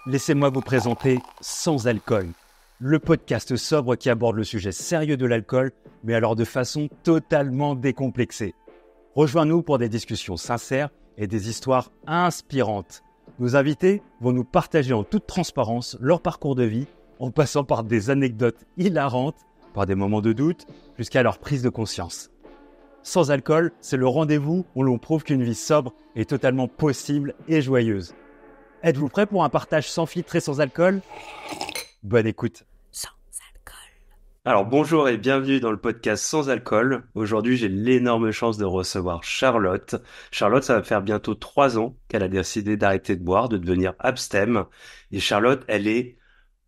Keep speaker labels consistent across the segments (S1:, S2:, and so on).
S1: Laissez-moi vous présenter Sans Alcool, le podcast sobre qui aborde le sujet sérieux de l'alcool, mais alors de façon totalement décomplexée. Rejoins-nous pour des discussions sincères et des histoires inspirantes. Nos invités vont nous partager en toute transparence leur parcours de vie, en passant par des anecdotes hilarantes, par des moments de doute, jusqu'à leur prise de conscience. Sans Alcool, c'est le rendez-vous où l'on prouve qu'une vie sobre est totalement possible et joyeuse. Êtes-vous prêts pour un partage sans filtre et sans alcool ? Bonne écoute. Sans alcool. Alors bonjour et bienvenue dans le podcast Sans Alcool. Aujourd'hui, j'ai l'énorme chance de recevoir Charlotte. Charlotte, ça va faire bientôt 3 ans qu'elle a décidé d'arrêter de boire, de devenir abstème. Et Charlotte, elle est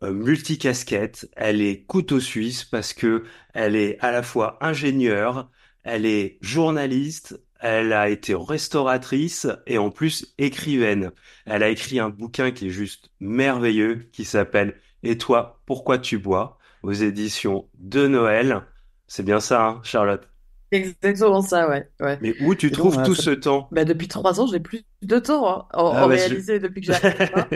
S1: multicasquette, elle est couteau suisse parce que elle est à la fois ingénieure, elle est journaliste, elle a été restauratrice et en plus écrivaine. Elle a écrit un bouquin qui est juste merveilleux, qui s'appelle Et toi, pourquoi tu bois? Aux éditions de Noël. C'est bien ça, hein, Charlotte?
S2: Exactement ça, ouais, ouais.
S1: Mais où tu
S2: Et donc,
S1: trouves tout ce temps?
S2: depuis 3 ans, j'ai plus de temps, hein,
S1: Ah
S2: en
S1: bah
S2: réalité, depuis que j'ai arrêté de boire.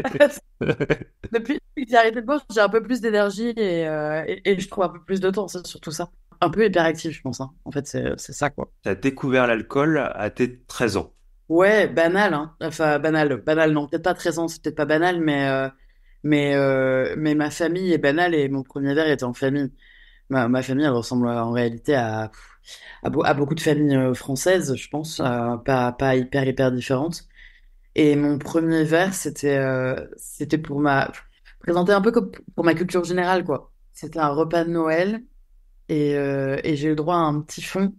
S2: Depuis que j'ai arrêté de boire, j'ai un peu plus d'énergie et je trouve un peu plus de temps, c'est surtout ça. Un peu hyperactif, je pense, hein. En fait, c'est ça, quoi.
S1: T'as découvert l'alcool à tes 13 ans.
S2: Ouais, banal, hein. Enfin, banal, non, peut-être pas 13 ans, c'est peut-être pas banal, mais ma famille est banale et mon premier verre était en famille. Ma famille, elle ressemble en réalité à beaucoup de familles françaises, je pense, pas hyper différentes. Et mon premier verre, c'était pour présenter un peu comme pour ma culture générale, quoi. C'était un repas de Noël et j'ai eu le droit à un petit fond,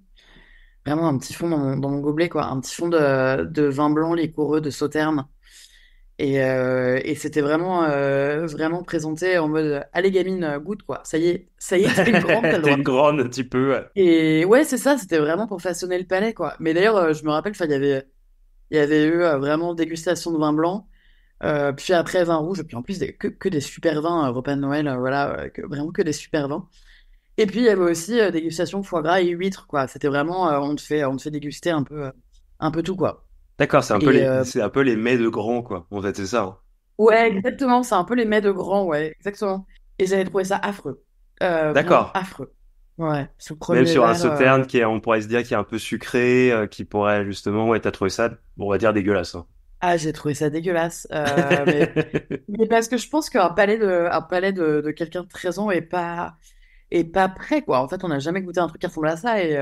S2: vraiment un petit fond dans mon gobelet, quoi, un petit fond de vin blanc liquoreux de Sauternes. Et c'était vraiment présenté en mode, allez gamine, goûte, quoi. Ça y est, t'es une grande, t'as le
S1: T'es
S2: droit.
S1: une grande un petit peu. Ouais.
S2: Et ouais, c'est ça, c'était vraiment pour façonner le palais, quoi. Mais d'ailleurs, je me rappelle, enfin, il y avait eu vraiment dégustation de vin blanc, puis après vin rouge, et puis en plus que des super vins, repas de Noël, voilà, vraiment que des super vins. Et puis il y avait aussi dégustation foie gras et huîtres, quoi. C'était vraiment, on te fait déguster un peu tout, quoi.
S1: D'accord,
S2: Et
S1: c'est un peu les mets de grands, quoi. En fait, c'est ça, hein.
S2: ouais, exactement, c'est un peu les mets de grands, ouais, exactement. Et j'avais trouvé ça affreux. Vraiment
S1: D'accord.
S2: affreux. Ouais, ce
S1: Même
S2: premier
S1: sur un
S2: verre.
S1: sauterne on pourrait se dire qui est un peu sucré, qui pourrait justement, ouais, t'as trouvé ça, on va dire dégueulasse, hein.
S2: Ah, j'ai trouvé ça dégueulasse. Mais parce que je pense qu'un palais de quelqu'un de 13 ans est pas prêt, quoi. En fait, on n'a jamais goûté un truc qui ressemble à ça et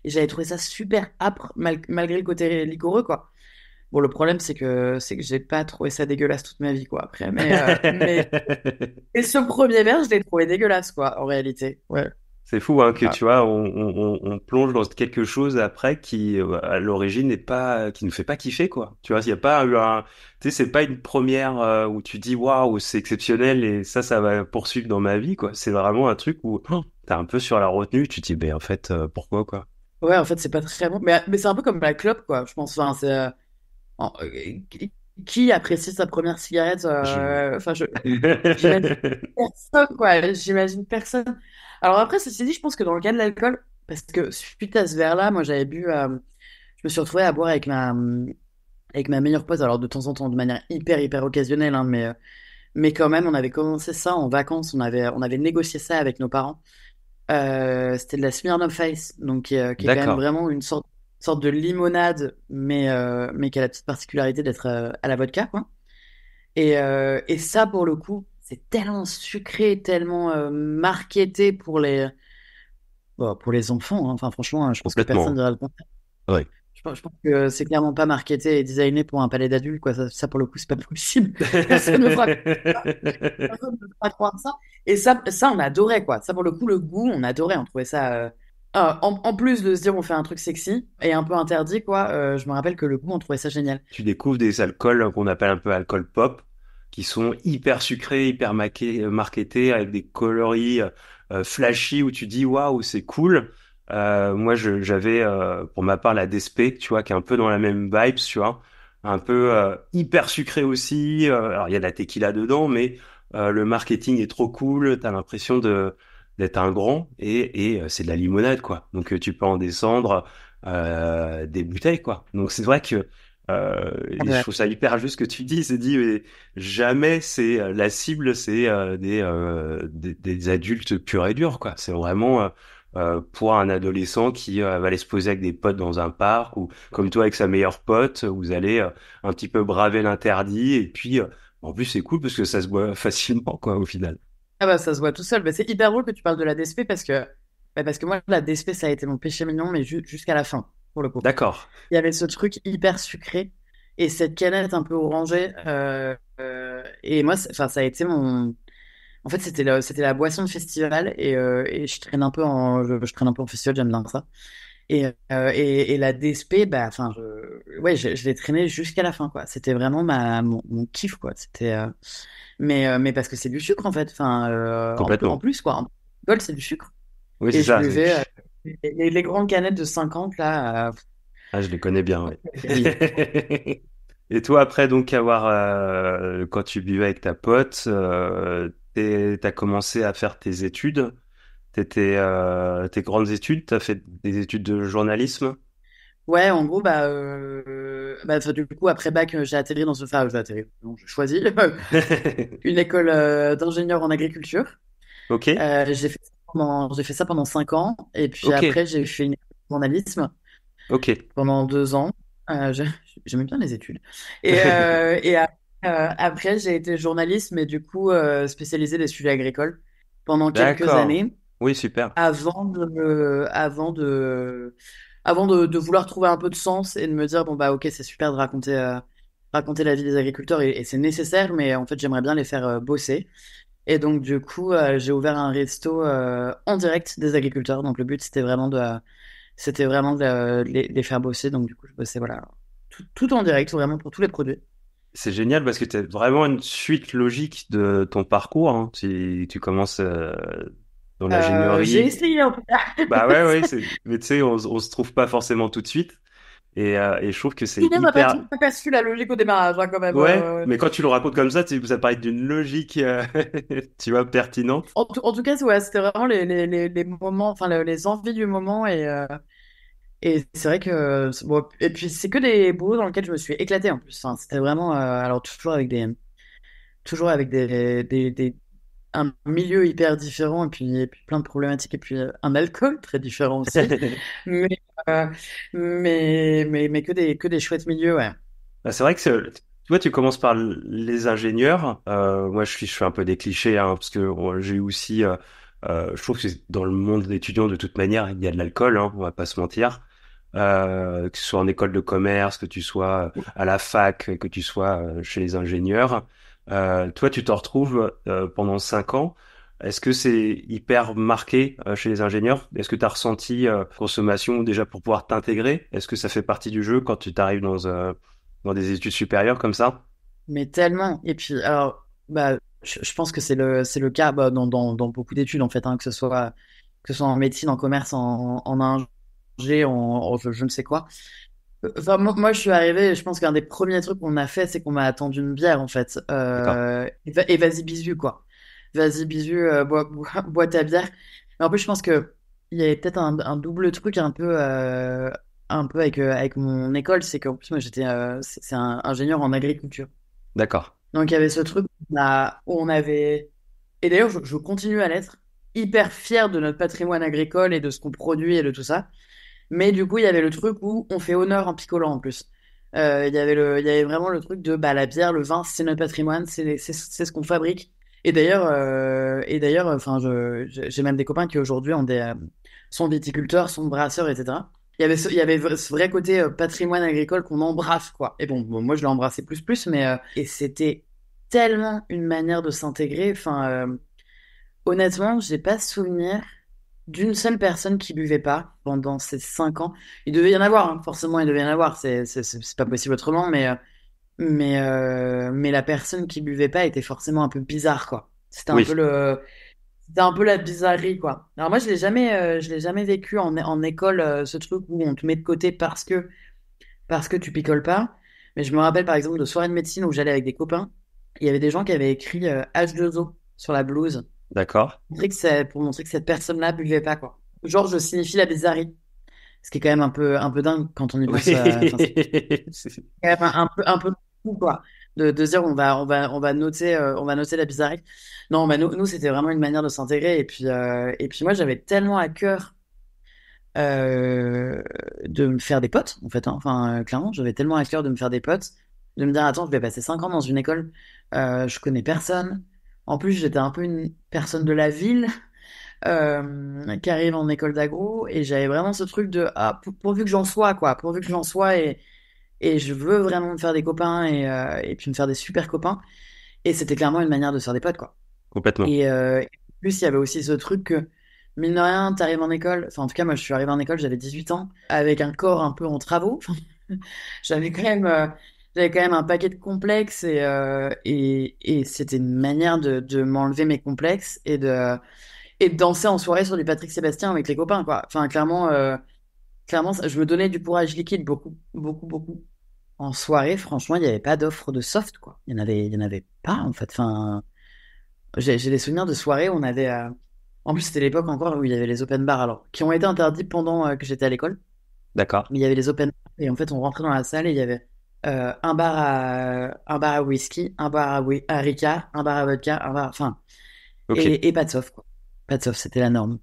S2: j'avais trouvé ça super âpre malgré le côté liquoreux, quoi. Bon, le problème, c'est que j'ai pas trouvé ça dégueulasse toute ma vie, quoi, après. Mais et ce premier verre, je l'ai trouvé dégueulasse, quoi, en réalité. Ouais.
S1: C'est fou, hein, que
S2: Ah.
S1: tu vois, on plonge dans quelque chose après qui, à l'origine, n'est pas, qui nous fait pas kiffer, quoi. Tu vois, il y a pas eu tu sais, c'est pas une première où tu dis waouh, c'est exceptionnel et ça va poursuivre dans ma vie, quoi. C'est vraiment un truc où t'es un peu sur la retenue, tu te dis, ben en fait, pourquoi, quoi.
S2: Ouais, en fait, c'est pas très bon. Mais c'est un peu comme la clope, quoi, je pense. Enfin, qui apprécie sa première cigarette?
S1: Je...
S2: Enfin, j'imagine personne, quoi. J'imagine personne. Alors après, ceci dit, je pense que dans le cas de l'alcool, parce que suite à ce verre-là, moi, je me suis retrouvée à boire avec ma meilleure pote, alors de temps en temps, de manière hyper occasionnelle, hein, mais quand même, on avait commencé ça en vacances, on avait négocié ça avec nos parents. C'était de la Smirnoff Ice, donc qui est quand même
S1: D'accord.
S2: vraiment une sorte de limonade, mais qui a la petite particularité d'être à la vodka, quoi. Et ça, pour le coup, c'est tellement sucré, tellement marketé pour les enfants, hein. Enfin, franchement, je pense que personne
S1: Complètement.
S2: ne dira le contraire.
S1: Ouais.
S2: Je pense que c'est clairement pas marketé et designé pour un palais d'adultes, quoi. Ça, pour le coup, c'est pas possible. Personne ne fera, personne ne fera croire ça. Et ça, on adorait, quoi. Ça, pour le coup, le goût, on adorait. On trouvait ça. En plus de se dire on fait un truc sexy et un peu interdit, quoi, je me rappelle que le goût, on trouvait ça génial.
S1: Tu découvres des alcools qu'on appelle un peu alcool pop, qui sont hyper sucrés, hyper marketés, avec des coloris flashy, où tu dis waouh, c'est cool. Moi, j'avais pour ma part la DSP, tu vois, qui est un peu dans la même vibe, tu vois, un peu hyper sucré aussi. Alors, il y a de la tequila dedans, mais le marketing est trop cool. T'as l'impression de d'être un grand et c'est de la limonade, quoi. Donc, tu peux en descendre des bouteilles, quoi. Donc, c'est vrai que Et je trouve ça hyper juste ce que tu dis. C'est dit, mais jamais c'est la cible, c'est des adultes purs et durs, quoi. C'est vraiment pour un adolescent qui va aller se poser avec des potes dans un parc ou comme toi avec sa meilleure pote, vous allez un petit peu braver l'interdit et puis en plus c'est cool parce que ça se voit facilement, quoi, au final.
S2: Ah bah ça se voit tout seul. Bah, c'est hyper drôle que tu parles de la DSP parce que moi la DSP ça a été mon péché mignon mais jusqu'à la fin pour le coup.
S1: D'accord.
S2: Il y avait ce truc hyper sucré et cette canette un peu orangée et moi enfin ça a été mon en fait c'était la boisson de festival et je traîne un peu je traîne un peu en festival, j'aime bien ça. Et la DSP bah enfin ouais je l'ai traîné jusqu'à la fin quoi. C'était vraiment mon kiff quoi. C'était mais parce que c'est du sucre en fait. Enfin, en
S1: Complètement.
S2: plus quoi. Gold, c'est du sucre.
S1: Oui, c'est
S2: Et je
S1: ça.
S2: buvais les grandes canettes de 50 là.
S1: Ah, je les connais bien, ouais.
S2: Oui.
S1: Et toi, après donc avoir quand tu buvais avec ta pote, t'as commencé à faire tes études, tes grandes études, t'as fait des études de journalisme.
S2: Ouais, en gros, enfin, du coup, après bac, j'ai atterri enfin, j'ai atterri, non, j'ai choisi une école d'ingénieur en agriculture.
S1: Ok,
S2: J'ai fait ça pendant 5 ans. Et puis
S1: ok,
S2: après, j'ai fait une école de journalisme
S1: ok.
S2: pendant 2 ans. J'aimais bien les études. Après, j'ai été journaliste, mais du coup, spécialisé des sujets agricoles pendant quelques
S1: D'accord.
S2: années
S1: Oui, super.
S2: avant de vouloir trouver un peu de sens et de me dire, bon, bah, ok, c'est super de raconter la vie des agriculteurs et c'est nécessaire, mais en fait, j'aimerais bien les faire bosser. Et donc, du coup, j'ai ouvert un resto en direct des agriculteurs. Donc, le but, c'était vraiment de les faire bosser. Donc, du coup, je bossais, voilà, tout en direct, vraiment pour tous les produits.
S1: C'est génial parce que t'as vraiment une suite logique de ton parcours, hein. Tu commences dans
S2: J'ai
S1: l'ingénierie.
S2: essayé un peu.
S1: Bah ouais, ouais, mais tu sais, on se trouve pas forcément tout de suite. Et je trouve que c'est
S2: Tout le monde
S1: hyper.
S2: n'a pas su la logique au démarrage, hein, quand même.
S1: Ouais, mais quand tu le racontes comme ça, ça paraît d'une logique, tu vois, pertinente.
S2: En tout cas, ouais, c'était vraiment les moments, enfin, les envies du moment. Et c'est vrai que. Bon, et puis, c'est que des boulots dans lesquels je me suis éclaté en plus. Enfin, c'était vraiment. Alors, toujours avec un milieu hyper différent et puis plein de problématiques et puis un alcool très différent aussi. Mais, euh, mais que des chouettes milieux, ouais.
S1: Bah, c'est vrai que tu vois, tu commences par les ingénieurs. Moi, je fais un peu des clichés, hein, parce que j'ai eu aussi, je trouve que dans le monde étudiant, de toute manière, il y a de l'alcool, hein, on va pas se mentir. Que tu sois en école de commerce, que tu sois à la fac, que tu sois chez les ingénieurs. Toi, tu t'en retrouves pendant 5 ans. Est-ce que c'est hyper marqué chez les ingénieurs? Est-ce que tu as ressenti consommation déjà pour pouvoir t'intégrer? Est-ce que ça fait partie du jeu quand tu t'arrives dans des études supérieures comme ça?
S2: Mais tellement. Et puis, alors, je pense que c'est le cas dans beaucoup d'études, en fait, hein, que ce soit en médecine, en commerce, en ingé, je ne sais quoi. Enfin, moi, je suis arrivé, je pense qu'un des premiers trucs qu'on a fait, c'est qu'on m'a attendu une bière, en fait.
S1: D'accord.
S2: Et vas-y, bisu, quoi. Vas-y, bisu, bois ta bière. Mais en plus, je pense que il y avait peut-être un double truc un peu avec mon école, c'est qu'en plus, moi, c'est un ingénieur en agriculture.
S1: D'accord.
S2: Donc, il y avait ce truc où on avait, et d'ailleurs, je continue à l'être, hyper fier de notre patrimoine agricole et de ce qu'on produit et de tout ça. Mais du coup, il y avait le truc où on fait honneur en picolant en plus. Il y avait vraiment le truc de bah, la bière, le vin, c'est notre patrimoine, c'est ce qu'on fabrique. Et d'ailleurs, enfin, j'ai même des copains qui aujourd'hui sont viticulteurs, sont brasseurs, etc. Il y avait ce vrai côté patrimoine agricole qu'on embrasse, quoi. Et bon, moi je l'ai embrassé plus, et c'était tellement une manière de s'intégrer. Enfin, honnêtement, j'ai pas souvenir d'une seule personne qui buvait pas pendant ces 5 ans. Il devait y en avoir, hein, forcément, il devait y en avoir. C'est pas possible autrement, mais la personne qui buvait pas était forcément un peu bizarre, quoi.
S1: Oui.
S2: C'était un peu la bizarrerie, quoi. Alors moi, je l'ai jamais vécu en école, ce truc où on te met de côté parce que tu picoles pas. Mais je me rappelle, par exemple, de soirées de médecine où j'allais avec des copains. Il y avait des gens qui avaient écrit H2O sur la blouse
S1: D'accord.
S2: pour montrer que cette personne-là buvait pas, quoi. Genre, je signifie la bizarrerie. Ce qui est quand même un peu dingue quand on y
S1: Oui.
S2: pense. Enfin, c'est quand même un peu fou, quoi. De se dire, on va noter la bizarrerie. Non, bah, nous, c'était vraiment une manière de s'intégrer. Et puis moi, j'avais tellement à cœur euh, de me faire des potes, en fait, hein. Enfin, clairement, j'avais tellement à cœur de me faire des potes, de me dire, attends, je vais passer 5 ans dans une école, je connais personne. En plus, j'étais un peu une personne de la ville qui arrive en école d'agro, et j'avais vraiment ce truc de, ah, pourvu que j'en sois, quoi, pourvu que j'en sois, et je veux vraiment me faire des copains, et puis me faire des super copains. Et c'était clairement une manière de se faire des potes, quoi.
S1: Complètement.
S2: Et en plus, il y avait aussi ce truc que, mine de rien, t'arrives en école, enfin, en tout cas, moi, je suis arrivé en école, j'avais 18 ans, avec un corps un peu en travaux. J'avais quand même, euh, j'avais quand même un paquet de complexes, et c'était une manière de m'enlever mes complexes et de danser en soirée sur du Patrick Sébastien avec les copains, quoi. Enfin, clairement, je me donnais du courage liquide beaucoup, beaucoup, beaucoup. En soirée, franchement, il n'y avait pas d'offre de soft, quoi. Il y en avait pas, en fait. Enfin, j'ai des souvenirs de soirées où on avait. En plus, c'était l'époque encore où il y avait les open bars, alors, qui ont été interdits pendant que j'étais à l'école.
S1: D'accord.
S2: Mais il y avait les open bars, et en fait, on rentrait dans la salle et il y avait un bar à whisky, un bar à Ricard, un bar à vodka, enfin,
S1: Ok.
S2: et pas de soft, quoi. Pas de soft, c'était la norme.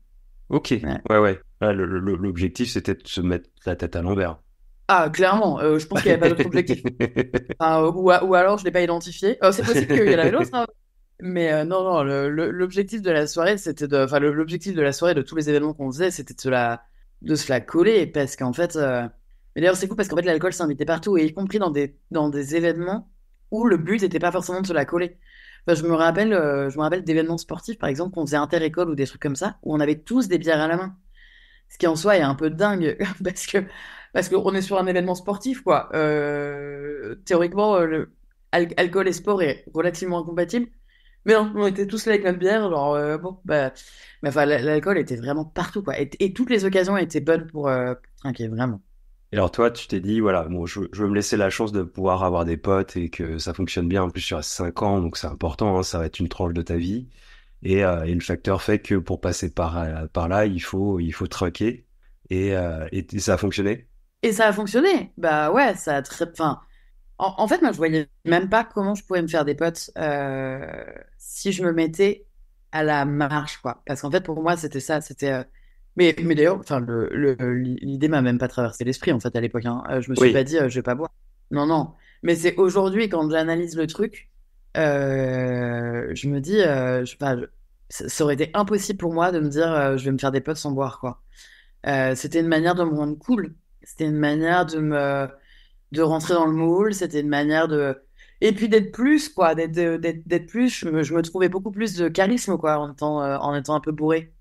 S1: Ok.
S2: Ouais.
S1: Ouais, ouais. Ah, l'objectif, c'était de se mettre la tête à l'envers.
S2: Ah, clairement, je pense qu'il n'y avait pas d'autre objectif. Enfin, ou alors, je l'ai pas identifié. C'est possible qu'il y en avait d'autres, hein. Mais non, non, l'objectif de la soirée, enfin, l'objectif de la soirée, de tous les événements qu'on faisait, c'était de se la coller, parce qu'en fait, mais d'ailleurs, c'est cool parce qu'en fait, l'alcool s'invitait partout, et y compris dans des événements où le but n'était pas forcément de se la coller. Enfin, je me rappelle d'événements sportifs, par exemple, qu'on faisait inter-école ou des trucs comme ça, où on avait tous des bières à la main. Ce qui en soi est un peu dingue parce qu'on est sur un événement sportif, quoi. Théoriquement, alcool et sport est relativement incompatible. Mais non, on était tous là avec notre bière, genre bon, bah, mais enfin, l'alcool était vraiment partout, quoi. Et toutes les occasions étaient bonnes pour trinquer, vraiment.
S1: Et alors toi, tu t'es dit, voilà, bon, je veux me laisser la chance de pouvoir avoir des potes et que ça fonctionne bien. En plus, sur 5 ans, donc c'est important, hein, ça va être une tranche de ta vie. Et le facteur fait que pour passer par là, il faut trucker. Et ça a fonctionné.
S2: Et ça a fonctionné. Bah ouais, ça a très, enfin, en fait, moi, je voyais même pas comment je pouvais me faire des potes si je me mettais à la marche, quoi. Parce qu'en fait, pour moi, c'était ça. Mais d'ailleurs, enfin, l'idée m'a même pas traversé l'esprit, en fait, à l'époque, hein. Je me suis pas
S1: Oui,
S2: dit, je vais pas boire. Non, non. Mais c'est aujourd'hui, quand j'analyse le truc, je me dis, enfin, ça aurait été impossible pour moi de me dire, je vais me faire des potes sans boire, quoi. C'était une manière de me rendre cool. C'était une manière de rentrer dans le moule, c'était une manière de. Et puis d'être plus, quoi, d'être plus, je me trouvais beaucoup plus de charisme, quoi, en étant un peu bourré.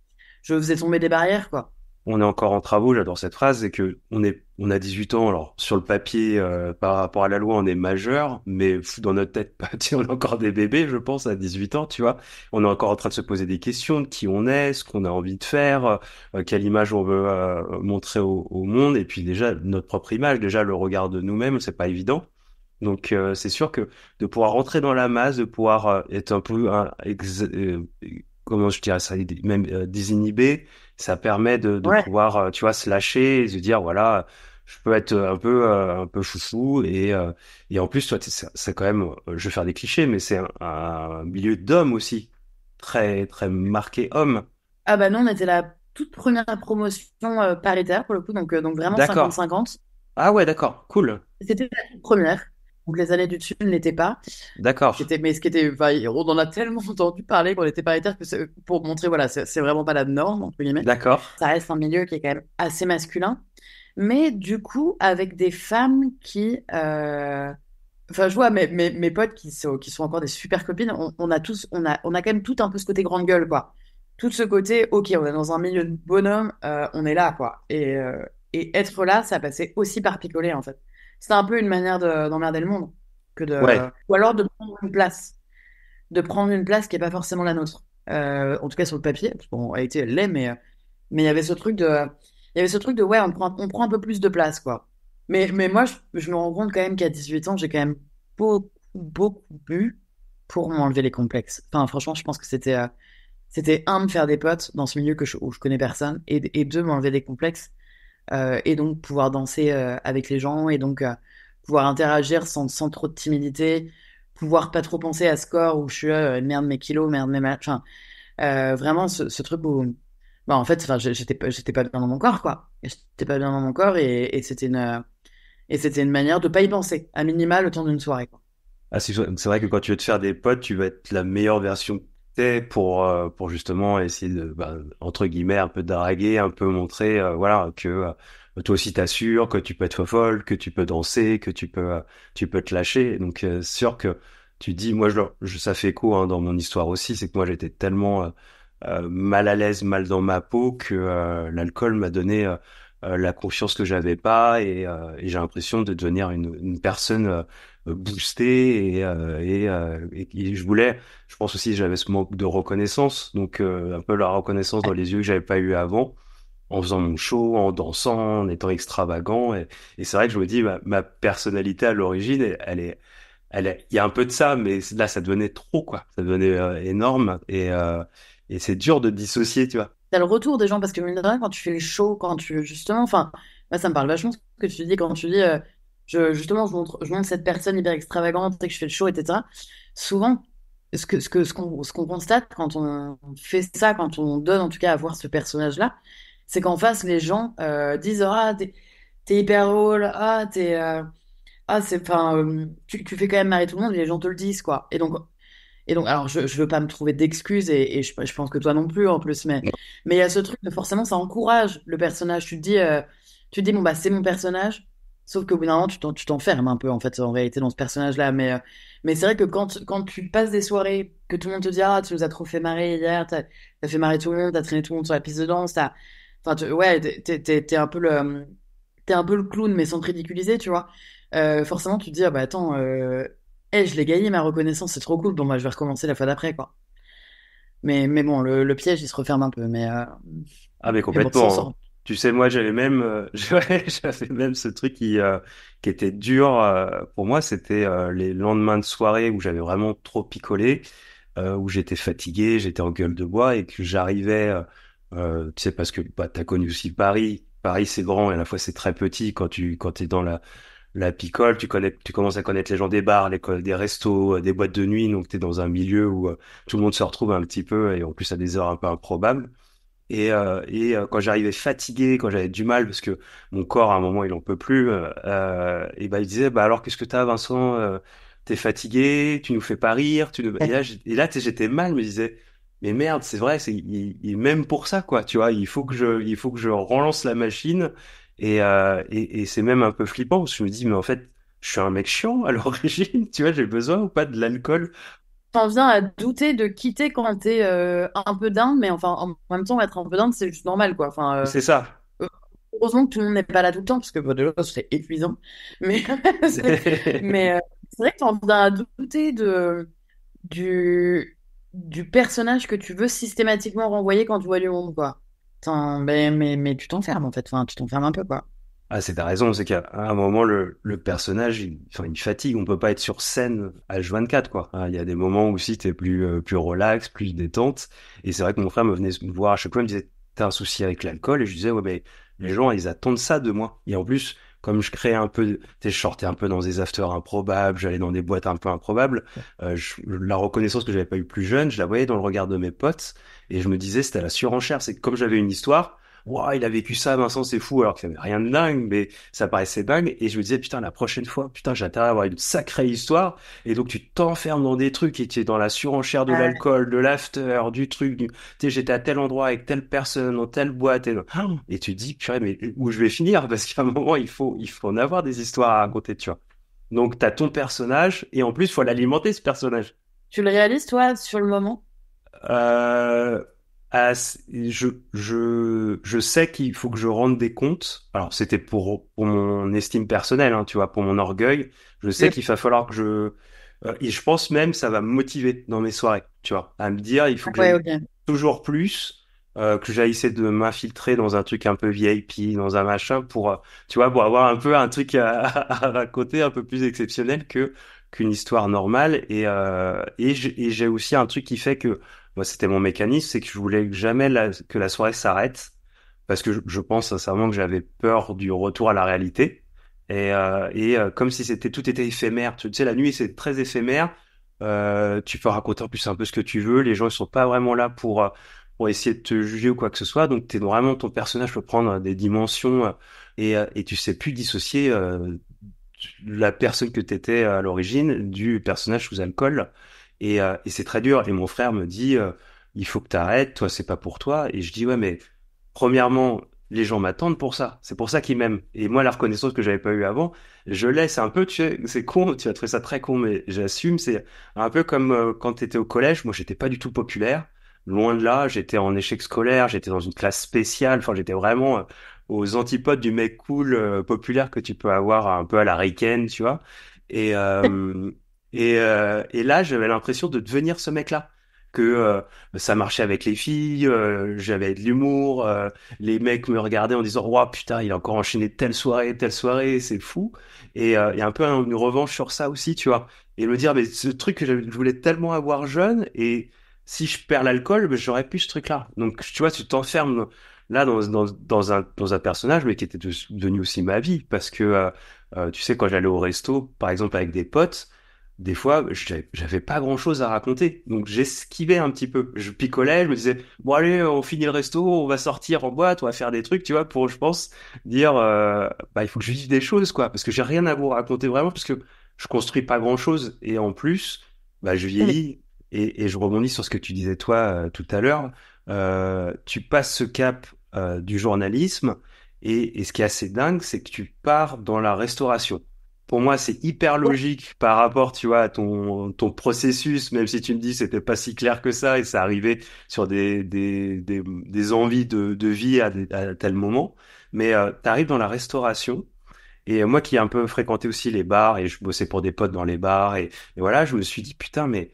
S2: Je faisais tomber des barrières, quoi.
S1: on est encore en travaux, j'adore cette phrase, c'est que on a 18 ans, alors sur le papier, par rapport à la loi, on est majeur, mais dans notre tête, bah, tu sais, on est encore des bébés, je pense, à 18 ans, tu vois. On est encore en train de se poser des questions de qui on est, ce qu'on a envie de faire, quelle image on veut montrer au monde, et puis déjà, notre propre image, déjà le regard de nous-mêmes, c'est pas évident. Donc c'est sûr que de pouvoir rentrer dans la masse, de pouvoir être un peu comment je dirais ça, même désinhibé, ça permet de
S2: Ouais.
S1: pouvoir tu vois se lâcher et se dire voilà, je peux être un peu foufou et en plus toi c'est quand même je vais faire des clichés mais c'est un milieu d'hommes aussi très très marqué homme.
S2: Ah bah non, on était la toute première promotion paritaire, pour le coup, donc vraiment
S1: D'accord.
S2: 50-50.
S1: Ah ouais, d'accord, cool.
S2: C'était la toute première. Donc les années du dessus ne l'étaient pas.
S1: D'accord.
S2: Mais ce qui était, enfin, on en a tellement entendu parler qu'on était paritaire que pour montrer, voilà, c'est vraiment pas la norme, entre guillemets.
S1: D'accord.
S2: Ça reste un milieu qui est quand même assez masculin. Mais du coup, avec des femmes qui. Enfin, je vois mes potes qui sont encore des super copines, on a quand même tout un peu ce côté grande gueule, quoi. Tout ce côté, ok, on est dans un milieu de bonhomme, on est là, quoi. Et être là, ça passait aussi par picoler, en fait. C'était un peu une manière d'emmerder le monde.
S1: Ouais.
S2: Ou alors de prendre une place. De prendre une place qui n'est pas forcément la nôtre. En tout cas, sur le papier. Parce qu'en réalité, elle l'est, mais il y avait ce truc de, ouais, on prend un peu plus de place, quoi. Mais moi, je me rends compte quand même qu'à 18 ans, j'ai quand même beaucoup, beaucoup bu pour m'enlever les complexes. Enfin, franchement, je pense que c'était un, me faire des potes dans ce milieu où je connais personne, et deux, m'enlever des complexes. et donc pouvoir danser avec les gens et donc pouvoir interagir sans trop de timidité, pouvoir pas trop penser à score où je suis là, merde mes kilos, merde mes machins. Vraiment ce truc où bah en fait enfin j'étais pas bien dans mon corps quoi. J'étais pas bien dans mon corps et c'était une manière de pas y penser à minima le temps d'une soirée quoi.
S1: Ah, c'est vrai que quand tu veux te faire des potes, tu vas être la meilleure version que t'es pour justement essayer de, bah, entre guillemets, un peu draguer, un peu montrer, voilà, que toi aussi t'assures, que tu peux être folle, que tu peux danser, que tu peux te lâcher. Donc, sûr que tu dis, moi, ça fait écho hein, dans mon histoire aussi, c'est que moi, j'étais tellement mal à l'aise, mal dans ma peau, que l'alcool m'a donné la confiance que j'avais pas et j'ai l'impression de devenir une personne boosté et je pense aussi que j'avais ce manque de reconnaissance, donc un peu la reconnaissance dans les yeux que j'avais pas eu avant, en faisant mon show, en dansant, en étant extravagant et c'est vrai que je me dis ma personnalité à l'origine, il y a un peu de ça, mais là ça devenait trop quoi, ça devenait énorme et c'est dur de dissocier, tu vois.
S2: T'as le retour des gens parce que mine de rien, quand tu fais les shows, quand tu justement, enfin, moi ça me parle vachement ce que tu dis quand tu dis, justement, je montre cette personne hyper extravagante et que je fais le show, etc. Souvent, ce qu'on constate quand on fait ça, quand on donne en tout cas à voir ce personnage-là, c'est qu'en face les gens disent ah t'es hyper drôle, ah c'est, enfin, tu fais quand même marrer tout le monde et les gens te le disent quoi. Et donc, alors, je veux pas me trouver d'excuses et je pense que toi non plus en plus, mais il y a ce truc de forcément ça encourage le personnage. Tu te dis bon bah c'est mon personnage, sauf qu'au bout d'un moment tu t'enfermes un peu en fait en réalité dans ce personnage-là. Mais c'est vrai que quand tu passes des soirées que tout le monde te dit ah tu nous as trop fait marrer hier, t'as fait marrer tout le monde, t'as traîné tout le monde sur la piste de danse, enfin ouais t'es un peu le clown mais sans te ridiculiser, tu vois. Forcément tu te dis ah bah attends. Je l'ai gagné ma reconnaissance, c'est trop cool. Bon, moi, je vais recommencer la fois d'après, quoi. Mais bon, le piège, il se referme un peu.
S1: Ah mais
S2: Mais bon, ça
S1: complètement, hein.
S2: sort.
S1: Tu sais, moi j'avais même ouais, j'avais même ce truc qui était dur pour moi, c'était les lendemains de soirée où j'avais vraiment trop picolé, où j'étais fatigué, j'étais en gueule de bois et que j'arrivais tu sais parce que bah t'as connu aussi Paris. Paris c'est grand et à la fois c'est très petit quand t'es dans la picole, tu commences à connaître les gens des bars, des restos, des boîtes de nuit, donc t'es dans un milieu où tout le monde se retrouve un petit peu et en plus à des heures un peu improbables. Quand j'arrivais fatigué, quand j'avais du mal, parce que mon corps à un moment il en peut plus, et ben il disait bah alors qu'est-ce que t'as Vincent, t'es fatigué, tu nous fais pas rire, et là tu sais, j'étais mal, je me disais mais merde c'est vrai, même pour ça quoi, tu vois, il faut que je relance la machine et c'est même un peu flippant parce que je me dis mais en fait je suis un mec chiant à l'origine, tu vois, j'ai besoin ou pas de l'alcool.
S2: T'en viens à douter de quitter quand t'es un peu down, mais enfin, en même temps, être un peu down, c'est juste normal, quoi. Enfin,
S1: C'est ça.
S2: euh, heureusement que tout le monde n'est pas là tout le temps, parce que bon, déjà, c'est épuisant. Mais, mais c'est vrai que t'en viens à douter du, du personnage que tu veux systématiquement renvoyer quand tu vois du monde, quoi. Mais tu t'enfermes, en fait. Enfin, tu t'enfermes un peu, quoi.
S1: Ah, c'est t'as raison, c'est qu'à un moment, le personnage, enfin, il fatigue, on peut pas être sur scène H24, quoi. Hein, il y a des moments où si t'es plus relax, plus détente. Et c'est vrai que mon frère me venait me voir à chaque fois, il me disait, t'as un souci avec l'alcool? Et je disais, ouais, mais les gens, ils attendent ça de moi. Et en plus, comme je créais un peu, tu sais, je sortais un peu dans des afters improbables, j'allais dans des boîtes un peu improbables, la reconnaissance que j'avais pas eu plus jeune, je la voyais dans le regard de mes potes. Et je me disais, c'était la surenchère. C'est que comme j'avais une histoire, waouh, il a vécu ça, Vincent, c'est fou, alors que ça avait rien de dingue, mais ça paraissait dingue. Et je me disais, putain, la prochaine fois, putain, j'ai intérêt à avoir une sacrée histoire. Et donc, tu t'enfermes dans des trucs et tu es dans la surenchère de l'alcool, de l'after, du truc, tu sais, j'étais à tel endroit avec telle personne, dans telle boîte, et tu te dis, purée, mais où je vais finir? Parce qu'à un moment, il faut en avoir des histoires à raconter, tu vois. Donc, t'as ton personnage, et en plus, il faut l'alimenter, ce personnage.
S2: Tu le réalises, toi, sur le moment?
S1: Euh, je sais qu'il faut que je rende des comptes. Alors, c'était pour mon estime personnelle, hein, tu vois, pour mon orgueil. Je sais qu'il va falloir que et je pense même ça va me motiver dans mes soirées, tu vois, à me dire, il faut que
S2: Ouais,
S1: j'aille
S2: ok.
S1: toujours plus, que j'aille essayer de m'infiltrer dans un truc un peu VIP, dans un machin pour, tu vois, pour avoir un peu un truc à raconter un peu plus exceptionnel qu'une histoire normale. Et j'ai aussi un truc qui fait que moi, c'était mon mécanisme, c'est que je voulais jamais que la soirée s'arrête. parce que je pense sincèrement que j'avais peur du retour à la réalité. Comme si tout était éphémère. Tu sais, la nuit, c'est très éphémère. Tu peux raconter en plus un peu ce que tu veux. Les gens, ils sont pas vraiment là pour essayer de te juger ou quoi que ce soit. Donc, t'es vraiment, ton personnage peut prendre des dimensions et tu sais plus dissocier la personne que t'étais à l'origine du personnage sous alcool. Et c'est très dur. Et mon frère me dit, il faut que t'arrêtes. Toi, c'est pas pour toi. Et je dis, ouais, mais premièrement, les gens m'attendent pour ça. C'est pour ça qu'ils m'aiment. Et moi, la reconnaissance que j'avais pas eue avant, je laisse un peu, tu sais, c'est con, tu vas trouver ça très con, mais j'assume. C'est un peu comme quand tu étais au collège. Moi, j'étais pas du tout populaire. Loin de là, j'étais en échec scolaire, j'étais dans une classe spéciale. Enfin, j'étais vraiment aux antipodes du mec cool, populaire que tu peux avoir un peu à la Riken, tu vois. Et, euh, et là, j'avais l'impression de devenir ce mec-là. Que ça marchait avec les filles, j'avais de l'humour, les mecs me regardaient en disant «Ouah, putain, il a encore enchaîné telle soirée, c'est fou». Et il y a un peu une revanche sur ça aussi, tu vois. Et me dire «Mais ce truc que je voulais tellement avoir jeune, et si je perds l'alcool, ben, j'aurais plus ce truc-là». Donc, tu vois, tu t'enfermes là dans un personnage, mais qui était devenu aussi ma vie. Parce que, tu sais, quand j'allais au resto, par exemple avec des potes, des fois, j'avais pas grand-chose à raconter. Donc j'esquivais un petit peu. Je picolais, je me disais, bon allez, on finit le resto, on va sortir en boîte, on va faire des trucs, tu vois, pour, je pense, dire, bah il faut que je dise des choses, quoi, parce que j'ai rien à vous raconter vraiment, parce que je construis pas grand-chose. Et en plus, bah je vieillis, et je rebondis sur ce que tu disais toi tout à l'heure. Tu passes ce cap du journalisme, et ce qui est assez dingue, c'est que tu pars dans la restauration. Pour moi, c'est hyper logique par rapport, tu vois, à ton processus, même si tu me dis c'était pas si clair que ça et ça arrivait sur des envies de vie à tel moment. Mais tu arrives dans la restauration. Et moi qui ai un peu fréquenté aussi les bars et je bossais pour des potes dans les bars et voilà, je me suis dit putain, mais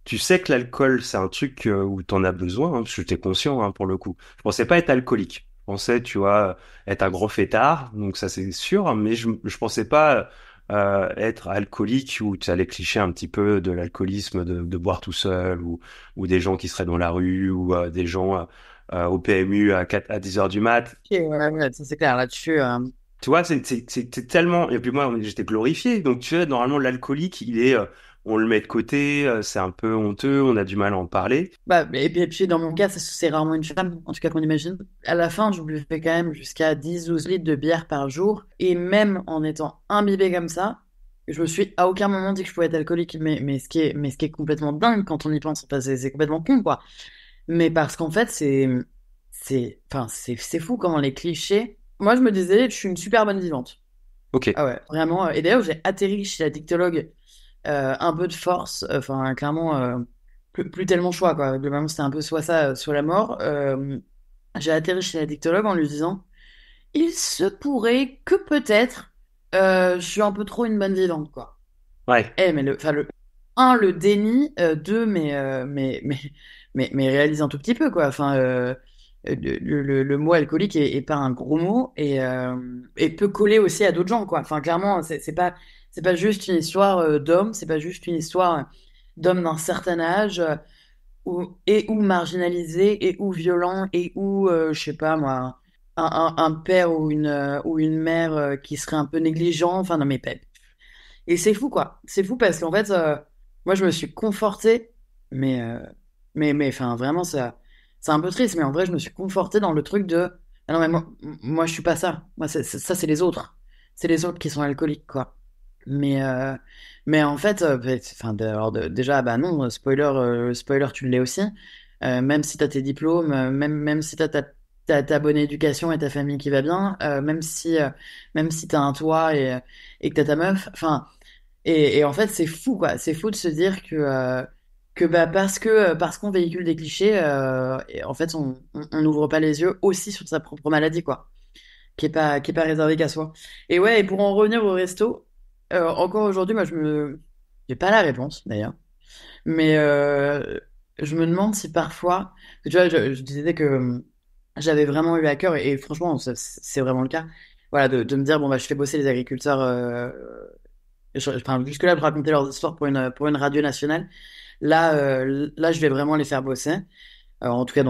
S1: tu sais que l'alcool, c'est un truc où t'en as besoin, hein, parce que j'étais conscient, hein, pour le coup. Je pensais pas être alcoolique. Je pensais, tu vois, être un gros fêtard, donc ça c'est sûr, hein, mais je pensais pas être alcoolique ou tu as les clichés un petit peu de l'alcoolisme, de boire tout seul, ou des gens qui seraient dans la rue, ou des gens au PMU à 10 heures du mat.
S2: Ok, ouais, ouais, ça c'est clair là-dessus.
S1: Tu vois, c'est tellement. Et puis moi, j'étais glorifié. Donc, tu sais, normalement, l'alcoolique, on le met de côté, c'est un peu honteux, on a du mal à en parler.
S2: Bah, et puis dans mon cas, c'est rarement une femme, en tout cas qu'on imagine. À la fin, je buvais quand même jusqu'à 10-12 litres de bière par jour. Et même en étant imbibé comme ça, je me suis à aucun moment dit que je pouvais être alcoolique. Mais ce qui est complètement dingue quand on y pense, enfin, c'est complètement con, quoi. Mais parce qu'en fait, enfin, c'est fou comment les clichés. Moi, je me disais, je suis une super bonne vivante.
S1: Ok,
S2: Ah ouais, vraiment. Et d'ailleurs, j'ai atterri chez la dictologue un peu de force, enfin clairement plus tellement choix quoi. Globalement c'était un peu soit ça, soit la mort. J'ai atterri chez la dictologue en lui disant, il se pourrait que peut-être je suis un peu trop une bonne vivante quoi.
S1: ouais,
S2: Mais enfin le déni, deux mais réalise un tout petit peu quoi. Enfin le mot alcoolique est pas un gros mot et peut coller aussi à d'autres gens quoi. Enfin clairement c'est pas juste une histoire d'homme, c'est pas juste une histoire d'homme d'un certain âge ou marginalisé et ou violent et ou je sais pas moi un père ou une mère qui serait un peu négligent. Enfin non mais et c'est fou, quoi. C'est fou parce qu'en fait, moi, je me suis conforté, mais, enfin, vraiment, c'est un peu triste, mais en vrai, je me suis conforté dans le truc de, ah non, mais moi, je suis pas ça. Moi, ça, c'est les autres. C'est les autres qui sont alcooliques, quoi. Mais, euh, mais en fait, enfin, alors, déjà, bah non, spoiler, tu l'es aussi. Même si t'as tes diplômes, même si t'as ta bonne éducation et ta famille qui va bien, même si t'as un toit et que t'as ta meuf, enfin, et en fait, c'est fou, quoi. C'est fou de se dire que bah, parce qu'on véhicule des clichés, et en fait, on n'ouvre pas les yeux aussi sur sa propre maladie, quoi, qui est pas réservée qu'à soi. Et ouais, et pour en revenir au resto, encore aujourd'hui, moi, j'ai pas la réponse, d'ailleurs, mais je me demande si parfois, tu vois, je disais que j'avais vraiment eu à cœur, et franchement, c'est vraiment le cas, voilà, de me dire, bon, bah, je fais bosser les agriculteurs, enfin, jusque-là, je racontais leurs histoires pour une radio nationale. Là, je vais vraiment les faire bosser. En tout cas,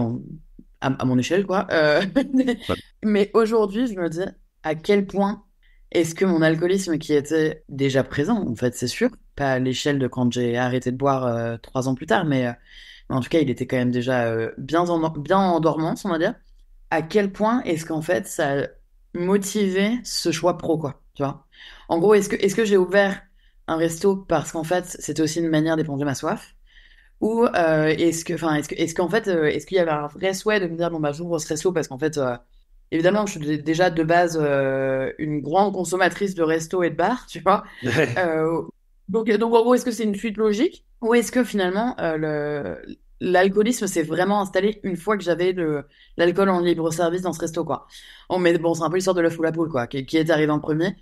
S2: à mon échelle, quoi.
S1: Ouais.
S2: Mais aujourd'hui, je me dis à quel point est-ce que mon alcoolisme qui était déjà présent, en fait, c'est sûr, pas à l'échelle de quand j'ai arrêté de boire 3 ans plus tard, mais en tout cas, il était quand même déjà bien en dormance, on va dire. À quel point est-ce qu'en fait, ça a motivé ce choix pro, quoi, tu vois? En gros, est-ce que j'ai ouvert un resto parce qu'en fait, c'était aussi une manière d'éponger ma soif? Ou est-ce qu'en fait, est-ce qu'il y avait un vrai souhait de me dire, bon, bah, j'ouvre ce resto parce qu'en fait, évidemment, je suis déjà de base une grande consommatrice de resto et de bar, tu vois. Euh, donc, en gros, est-ce que c'est une suite logique? Ou est-ce que finalement, l'alcoolisme s'est vraiment installé une fois que j'avais l'alcool en libre service dans ce resto, quoi. Oh, mais bon, c'est un peu l'histoire de l'œuf ou la poule, quoi, qui est arrivé en premier.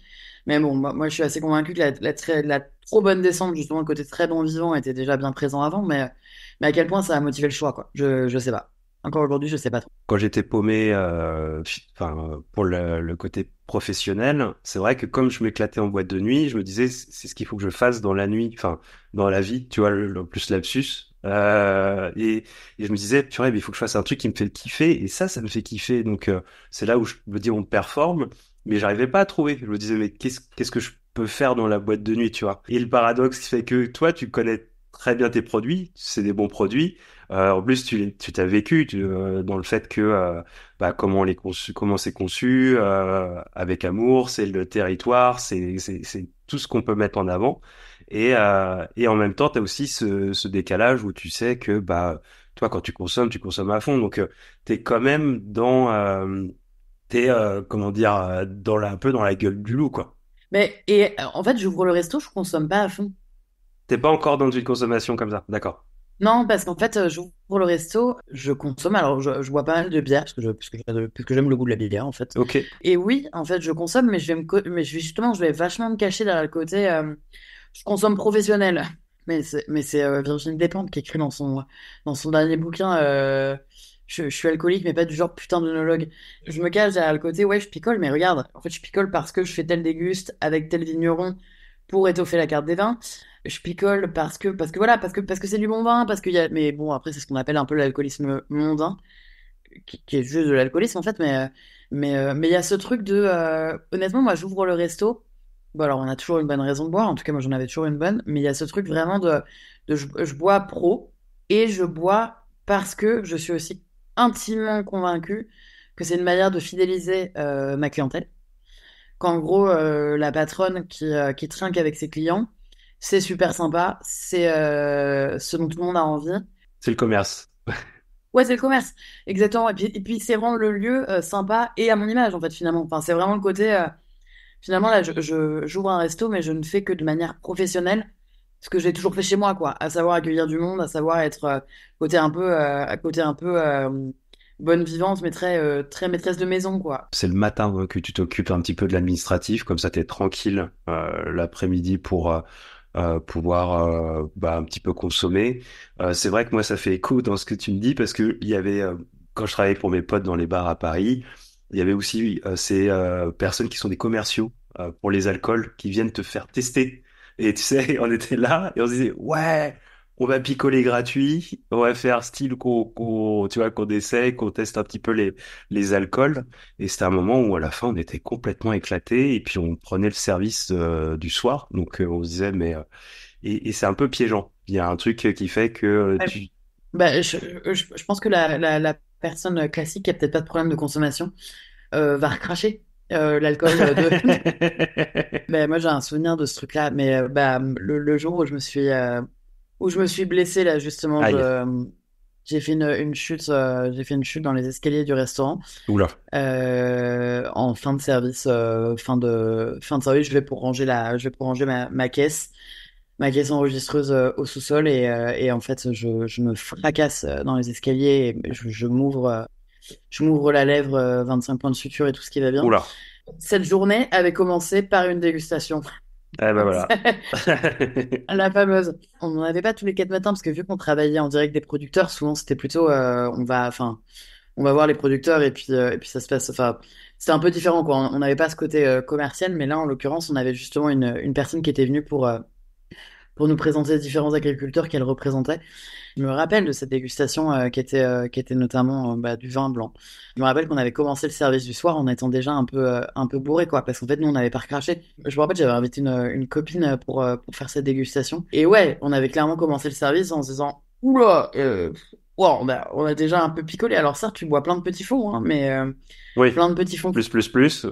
S2: Mais bon, moi, je suis assez convaincu que la trop bonne descente, justement, le côté très bon vivant était déjà bien présent avant, mais à quel point ça a motivé le choix, quoi. Je sais pas. Encore aujourd'hui, je sais pas trop.
S1: Quand j'étais paumé, enfin, pour le côté professionnel, c'est vrai que comme je m'éclatais en boîte de nuit, je me disais, c'est ce qu'il faut que je fasse dans la nuit, enfin, dans la vie, tu vois, le plus lapsus. Et je me disais, purée, mais il faut que je fasse un truc qui me fait kiffer, et ça me fait kiffer. Donc, c'est là où je me dis, on performe, mais j'arrivais pas à trouver. Je me disais, mais qu'est-ce que je peux faire dans la boîte de nuit, tu vois? Et le paradoxe fait que toi, tu connais très bien tes produits, c'est des bons produits. En plus, tu t'as vécu dans le fait que bah, comment c'est conçu avec amour, c'est le territoire, c'est tout ce qu'on peut mettre en avant. Et en même temps, tu as aussi ce décalage où tu sais que bah toi, quand tu consommes à fond. Donc, t'es quand même comment dire, un peu dans la gueule du loup, quoi.
S2: En fait, j'ouvre le resto, je consomme pas à fond.
S1: T'es pas encore dans une consommation comme ça, d'accord?
S2: Non, parce qu'en fait, j'ouvre le resto, je consomme. Alors, je bois pas mal de bière parce que j'aime le goût de la bière, en fait.
S1: Ok.
S2: Et oui, en fait, je consomme, mais justement, je vais vachement me cacher derrière le côté je consomme professionnel. Mais c'est Virginie Despentes qui écrit dans son dernier bouquin je suis alcoolique, mais pas du genre putain d'œnologue. Je me cache derrière le côté ouais, je picole, mais regarde, en fait, je picole parce que je fais tel déguste avec tel vigneron pour étoffer la carte des vins. Je picole parce que voilà, parce que c'est du bon vin, mais bon, après, c'est ce qu'on appelle un peu l'alcoolisme mondain, qui est juste de l'alcoolisme, en fait, mais il y a ce truc honnêtement, moi, j'ouvre le resto. Bon, alors, on a toujours une bonne raison de boire, en tout cas, moi, j'en avais toujours une bonne, mais il y a ce truc vraiment je bois pro, et je bois parce que je suis aussi intimement convaincu que c'est une manière de fidéliser ma clientèle. Qu'en gros, la patronne qui trinque avec ses clients, c'est super sympa, c'est ce dont tout le monde a envie.
S1: C'est le commerce.
S2: Ouais, c'est le commerce, exactement. Et puis c'est rendre le lieu sympa et à mon image, en fait, finalement. Enfin, c'est vraiment le côté. Finalement, là, j'ouvre un resto, mais je ne fais que de manière professionnelle ce que j'ai toujours fait chez moi, quoi. À savoir accueillir du monde, à savoir être côté un peu bonne vivante, mais très maîtresse de maison, quoi.
S1: C'est le matin que tu t'occupes un petit peu de l'administratif, comme ça t'es tranquille l'après-midi pour pouvoir bah, un petit peu consommer. C'est vrai que moi ça fait écho dans ce que tu me dis parce que il y avait quand je travaillais pour mes potes dans les bars à Paris, il y avait aussi ces personnes qui sont des commerciaux pour les alcools qui viennent te faire tester. Et tu sais, on était là et on se disait ouais. On va picoler gratuit, on va faire style tu vois, qu'on essaye, qu'on teste un petit peu les alcools. Et c'était un moment où à la fin on était complètement éclatés et puis on prenait le service du soir. Donc on se disait mais et c'est un peu piégeant. Il y a un truc qui fait que
S2: Ouais.
S1: tu
S2: Bah, je pense que la personne classique qui a peut-être pas de problème de consommation va recracher l'alcool Ben, moi, j'ai un souvenir de ce truc-là, mais bah, le jour où je me suis blessé, là, justement,
S1: aïe,
S2: j'ai fait une chute dans les escaliers du restaurant
S1: oula,
S2: en fin de service, fin de service, je vais pour ranger ma caisse enregistreuse au sous-sol et en fait, je me fracasse dans les escaliers et je m'ouvre la lèvre, 25 points de suture et tout ce qui va bien.
S1: oula.
S2: Cette journée avait commencé par une dégustation.
S1: Eh ben voilà.
S2: La fameuse. On n'en avait pas tous les 4 matins parce que vu qu'on travaillait en direct des producteurs, souvent c'était plutôt on va voir les producteurs et puis ça se passe. Enfin, c'était un peu différent quoi. On n'avait pas ce côté commercial, mais là en l'occurrence, on avait justement une personne qui était venue pour nous présenter différents agriculteurs qu'elle représentait. Je me rappelle de cette dégustation qui était notamment du vin blanc. Je me rappelle qu'on avait commencé le service du soir en étant déjà un peu bourré, quoi, parce qu'en fait, nous, on n'avait pas recraché. Je me rappelle, j'avais invité une copine pour faire cette dégustation. Et ouais, on avait clairement commencé le service en se disant, oula, ouais, on a déjà un peu picolé. Alors certes, tu bois plein de petits fonds, hein, mais
S1: Oui,
S2: plein de petits fonds.
S1: plus.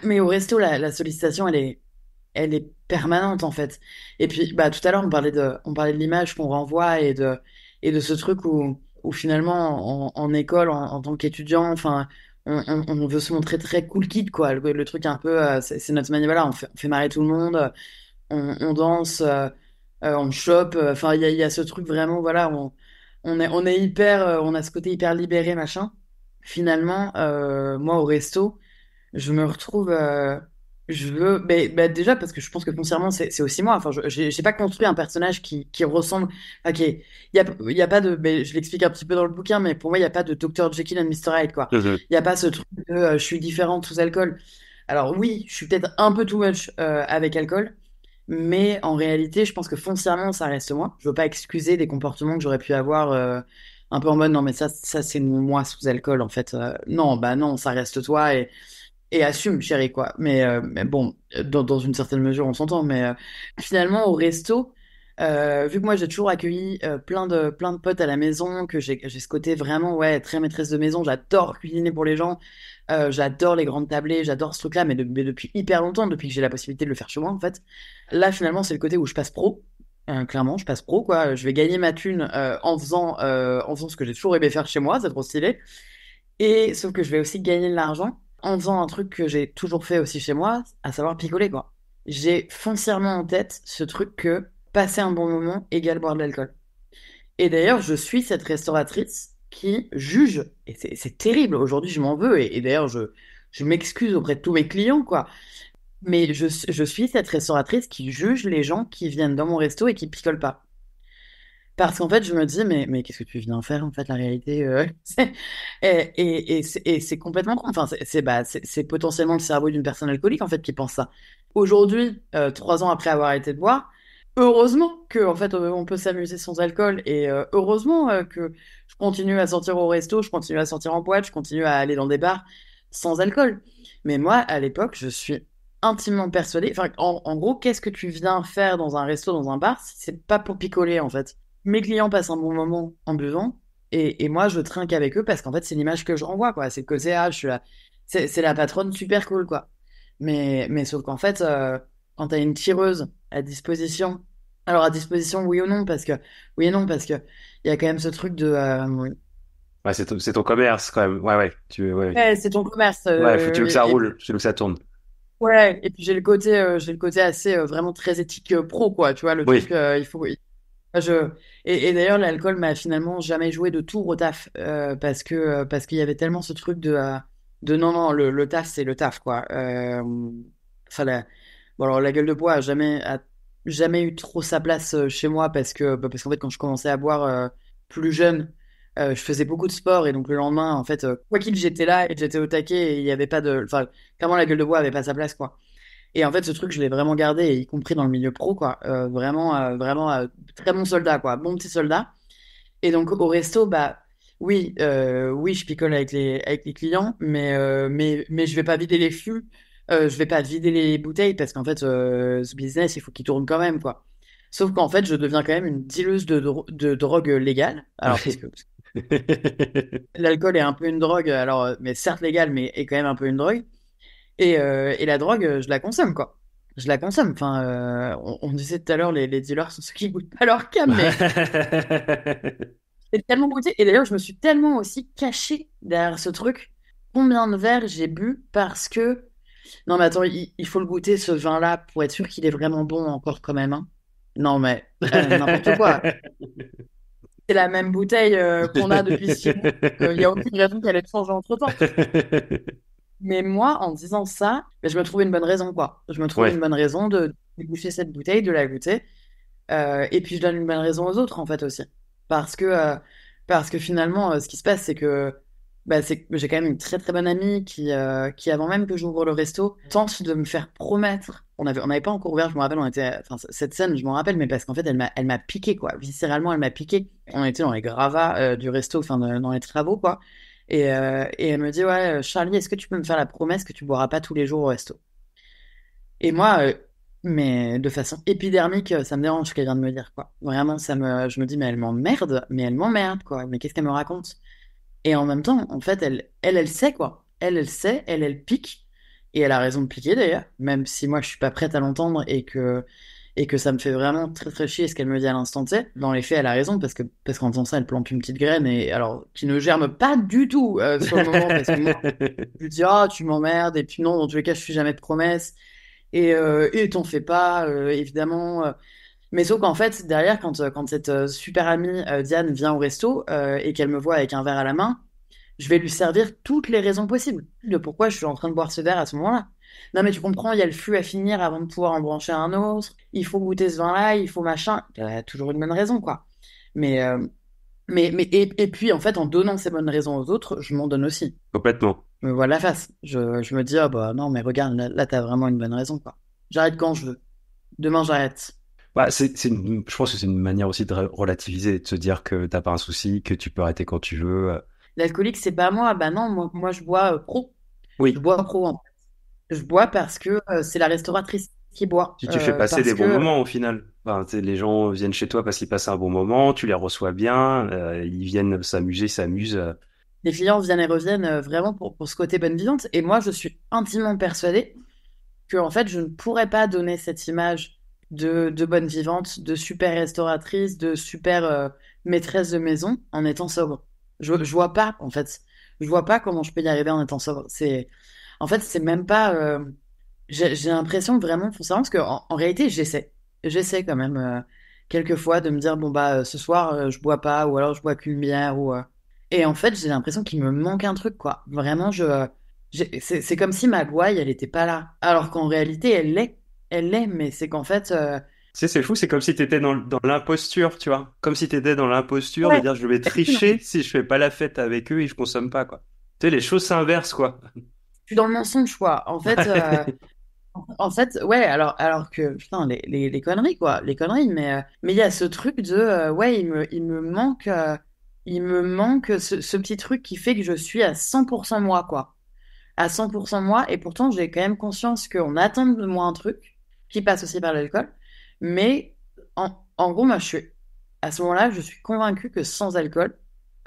S2: Mais au resto, la sollicitation, elle est permanente en fait. Et puis, tout à l'heure, on parlait de l'image qu'on renvoie et de ce truc où finalement, en école, en tant qu'étudiant, enfin, on veut se montrer très cool kid, quoi. Le truc un peu, c'est notre manière, voilà, on fait marrer tout le monde, on danse, on chope. Enfin, il y a ce truc vraiment, voilà, on est hyper, on a ce côté hyper libéré, machin. Finalement, moi, au resto, je me retrouve je veux déjà parce que je pense que foncièrement c'est aussi moi, enfin j'ai pas construit un personnage qui ressemble, ok, il y a pas de, je l'explique un petit peu dans le bouquin, mais pour moi il y a pas de Dr Jekyll and Mr Hyde, quoi.
S1: Mhm.
S2: Il y a pas ce truc de je suis différente sous alcool. Alors oui, je suis peut-être un peu too much avec alcool, mais en réalité je pense que foncièrement ça reste moi. Je veux pas excuser des comportements que j'aurais pu avoir un peu en mode non mais ça c'est moi sous alcool en fait. Non, bah non, ça reste toi et assume, chérie, quoi. Mais bon, dans une certaine mesure, on s'entend. Mais finalement, au resto, vu que moi, j'ai toujours accueilli plein de potes à la maison, que j'ai ce côté vraiment, ouais, très maîtresse de maison. J'adore cuisiner pour les gens. J'adore les grandes tablées. J'adore ce truc-là, mais depuis hyper longtemps, depuis que j'ai la possibilité de le faire chez moi, en fait. Là, finalement, c'est le côté où je passe pro. Clairement, je passe pro, quoi. Je vais gagner ma thune en faisant ce que j'ai toujours aimé faire chez moi. C'est trop stylé. Et sauf que je vais aussi gagner de l'argent en faisant un truc que j'ai toujours fait aussi chez moi, à savoir picoler, quoi. J'ai foncièrement en tête ce truc que passer un bon moment égale boire de l'alcool. Et d'ailleurs, je suis cette restauratrice qui juge, et c'est terrible, aujourd'hui je m'en veux, et d'ailleurs je m'excuse auprès de tous mes clients, quoi. Mais je suis cette restauratrice qui juge les gens qui viennent dans mon resto et qui picolent pas. Parce qu'en fait, je me dis, mais qu'est-ce que tu viens faire, en fait, la réalité et c'est complètement con. Enfin, c'est potentiellement le cerveau d'une personne alcoolique, en fait, qui pense ça. Aujourd'hui, 3 ans après avoir arrêté de boire, heureusement que, en fait, on peut s'amuser sans alcool et heureusement que je continue à sortir au resto, je continue à sortir en boîte, je continue à aller dans des bars sans alcool. Mais moi, à l'époque, je suis intimement persuadée. Enfin, en gros, qu'est-ce que tu viens faire dans un resto, dans un bar, si c'est pas pour picoler, en fait? Mes clients passent un bon moment en buvant et moi je trinque avec eux parce qu'en fait c'est l'image que je renvoie, quoi. C'est que je suis là, c'est la patronne super cool, quoi. Mais sauf qu'en fait quand t'as une tireuse à disposition, alors à disposition oui et non parce que il y a quand même ce truc de
S1: Ouais, c'est ton commerce quand même. Ouais, ouais. Ouais,
S2: ouais, c'est ton commerce
S1: ouais, tu veux que ça roule, tu veux que ça tourne.
S2: ouais, et puis j'ai le côté assez vraiment très éthique pro, quoi, tu vois, le
S1: Oui.
S2: truc il faut. Je... et d'ailleurs, l'alcool m'a finalement jamais joué de tour au taf parce qu'il y avait tellement ce truc de non, non, le taf, c'est le taf, quoi. Enfin, bon, alors, la gueule de bois a jamais eu trop sa place chez moi parce qu'en fait, quand je commençais à boire plus jeune, je faisais beaucoup de sport et donc le lendemain, en fait, quoi qu'il, j'étais là et j'étais au taquet et il y avait pas de. Enfin, clairement, la gueule de bois avait pas sa place, quoi. Et en fait, ce truc, je l'ai vraiment gardé, y compris dans le milieu pro, quoi. Vraiment, très bon soldat, quoi. Bon petit soldat. Et donc, au resto, oui, je picole avec les clients, mais je vais pas vider les fûts, je vais pas vider les bouteilles, parce qu'en fait, ce business, il faut qu'il tourne quand même, quoi. Sauf qu'en fait, je deviens quand même une dealeuse de drogue légale. Alors, parce
S1: Oui.
S2: que l'alcool est un peu une drogue, alors, mais certes légale, mais est quand même un peu une drogue. Et la drogue, je la consomme, quoi. Je la consomme. Enfin, on disait tout à l'heure, les dealers sont ceux qui goûtent pas leur cam, mais j'ai tellement goûté. Et d'ailleurs, je me suis tellement aussi cachée derrière ce truc. Combien de verres j'ai bu parce que... Non, mais attends, il faut le goûter, ce vin-là, pour être sûr qu'il est vraiment bon encore quand même, hein. Non, mais n'importe quoi. C'est la même bouteille qu'on a depuis 6 mois. Il y a aucune raison qu'elle ait changé entre-temps. Mais moi, en disant ça, je me trouve une bonne raison, quoi. Je me trouve une
S1: Ouais.
S2: bonne raison de déboucher cette bouteille, de la goûter. Et puis, je donne une bonne raison aux autres, en fait, aussi. Parce que, parce que finalement, ce qui se passe, c'est que Bah, c'est que j'ai quand même une très très bonne amie qui avant même que j'ouvre le resto, tente de me faire promettre. On n'avait pas encore ouvert, je me rappelle, enfin, cette scène, je m'en rappelle, mais parce qu'en fait, elle m'a piqué, quoi. Viscéralement, elle m'a piqué. On était dans les gravats du resto, enfin, dans les travaux, quoi. Et elle me dit, ouais, Charlie, est-ce que tu peux me faire la promesse que tu boiras pas tous les jours au resto? Et moi, mais de façon épidermique, ça me dérange ce qu'elle vient de me dire, quoi. Vraiment, je me dis, mais elle m'emmerde, quoi. Mais qu'est-ce qu'elle me raconte? Et en même temps, en fait, elle sait quoi. Elle sait, elle pique. Et elle a raison de piquer d'ailleurs, même si moi je suis pas prête à l'entendre et que ça me fait vraiment très très chier ce qu'elle me dit à l'instant T. Dans les faits, elle a raison parce qu'en faisant ça, elle plante une petite graine et alors qui ne germe pas du tout sur le moment parce que moi je lui dis ah tu m'emmerdes et puis non dans tous les cas je suis jamais de promesses et t'en fais pas évidemment. Mais sauf qu'en fait derrière quand cette super amie Diane vient au resto et qu'elle me voit avec un verre à la main je vais lui servir toutes les raisons possibles de pourquoi je suis en train de boire ce verre à ce moment-là. Non, mais tu comprends, il y a le flux à finir avant de pouvoir en brancher un autre. Il faut goûter ce vin-là, il faut machin. Il y a toujours une bonne raison, quoi. Mais, et puis, en fait, en donnant ces bonnes raisons aux autres, je m'en donne aussi.
S1: Complètement.
S2: Je me vois la face. Je me dis, ah bah non, mais regarde, là t'as vraiment une bonne raison, quoi. J'arrête quand je veux. Demain, j'arrête.
S1: Bah, je pense que c'est une manière aussi de relativiser, de se dire que t'as pas un souci, que tu peux arrêter quand tu veux.
S2: L'alcoolique, c'est pas moi. Bah non, moi je bois pro. Je
S1: Oui,
S2: bois pro, hein. Je bois parce que c'est la restauratrice qui boit.
S1: si tu fais passer des
S2: Parce
S1: bons
S2: que
S1: moments au final. Enfin, les gens viennent chez toi parce qu'ils passent un bon moment, tu les reçois bien, ils viennent s'amuser, s'amusent.
S2: les clients viennent et reviennent vraiment pour ce côté bonne vivante. Et moi, je suis intimement persuadée que, en fait, je ne pourrais pas donner cette image de bonne vivante, de super restauratrice, de super maîtresse de maison en étant sobre. Je vois pas, en fait. Je vois pas comment je peux y arriver en étant sobre. En fait, c'est même pas. J'ai l'impression que vraiment, faut savoir, parce que en réalité, j'essaie. J'essaie quand même, quelquefois, de me dire, bon, bah, ce soir, je bois pas, ou alors je bois qu'une bière, Et en fait, j'ai l'impression qu'il me manque un truc, quoi. Vraiment, c'est comme si ma gouaille, elle était pas là. Alors qu'en réalité, elle l'est. Elle l'est, mais c'est qu'en fait,
S1: Tu sais, c'est fou, c'est comme si t'étais dans l'imposture, tu vois. Comme si t'étais dans l'imposture de
S2: ouais,
S1: dire je vais tricher si je fais pas la fête avec eux et je consomme pas, quoi. Tu sais, les choses s'inversent, quoi.
S2: je suis dans le mensonge, quoi. En fait, ouais, alors que, putain, les conneries, quoi, les conneries, mais il y a ce truc de, ouais, il me manque ce petit truc qui fait que je suis à 100% moi, quoi. À 100% moi, et pourtant, j'ai quand même conscience qu'on attend de moi un truc qui passe aussi par l'alcool, mais en gros, moi, à ce moment-là, je suis convaincue que sans alcool,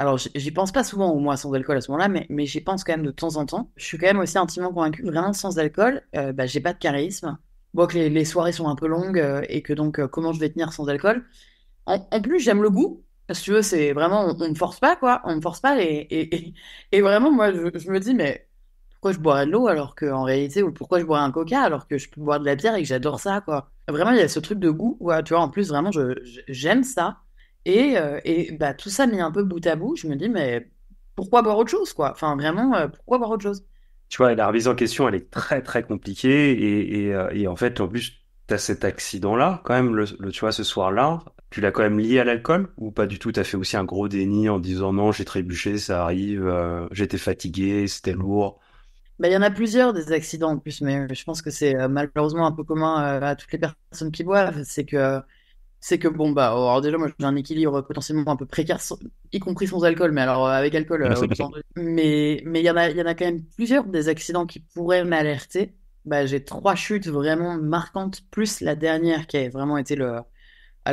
S2: alors j'y pense pas souvent au moins sans alcool à ce moment-là, mais j'y pense quand même de temps en temps. Je suis quand même aussi intimement convaincue que vraiment sans alcool, bah, j'ai pas de charisme. Bon, que les soirées sont un peu longues et que donc comment je vais tenir sans alcool. En plus, j'aime le goût. Si tu veux, c'est vraiment, on me force pas, quoi. On me force pas et vraiment, moi, je me dis, mais pourquoi je boirais de l'eau alors qu'en réalité, ou pourquoi je boirais un coca alors que je peux boire de la bière et que j'adore ça, quoi. Vraiment, il y a ce truc de goût, ouais, tu vois, en plus, vraiment, j'aime ça. Et bah, tout ça mis un peu bout à bout, je me dis, mais pourquoi boire autre chose, quoi? Enfin, vraiment, pourquoi boire autre chose?
S1: Tu vois, la remise en question, elle est très, très compliquée et en fait, en plus, t'as cet accident-là, quand même, tu vois, ce soir-là, tu l'as quand même lié à l'alcool ou pas du tout? T'as fait aussi un gros déni en disant non, j'ai trébuché, ça arrive, j'étais fatigué, c'était lourd.
S2: Bah, il y en a plusieurs des accidents en plus, mais je pense que c'est malheureusement un peu commun à toutes les personnes qui boivent. C'est que bon, bah, alors déjà, moi j'ai un équilibre potentiellement un peu précaire, y compris sans alcool, mais alors avec alcool, autant dire. Mais il y en a quand même plusieurs des accidents qui pourraient m'alerter. Bah, j'ai trois chutes vraiment marquantes, plus la dernière qui a vraiment été le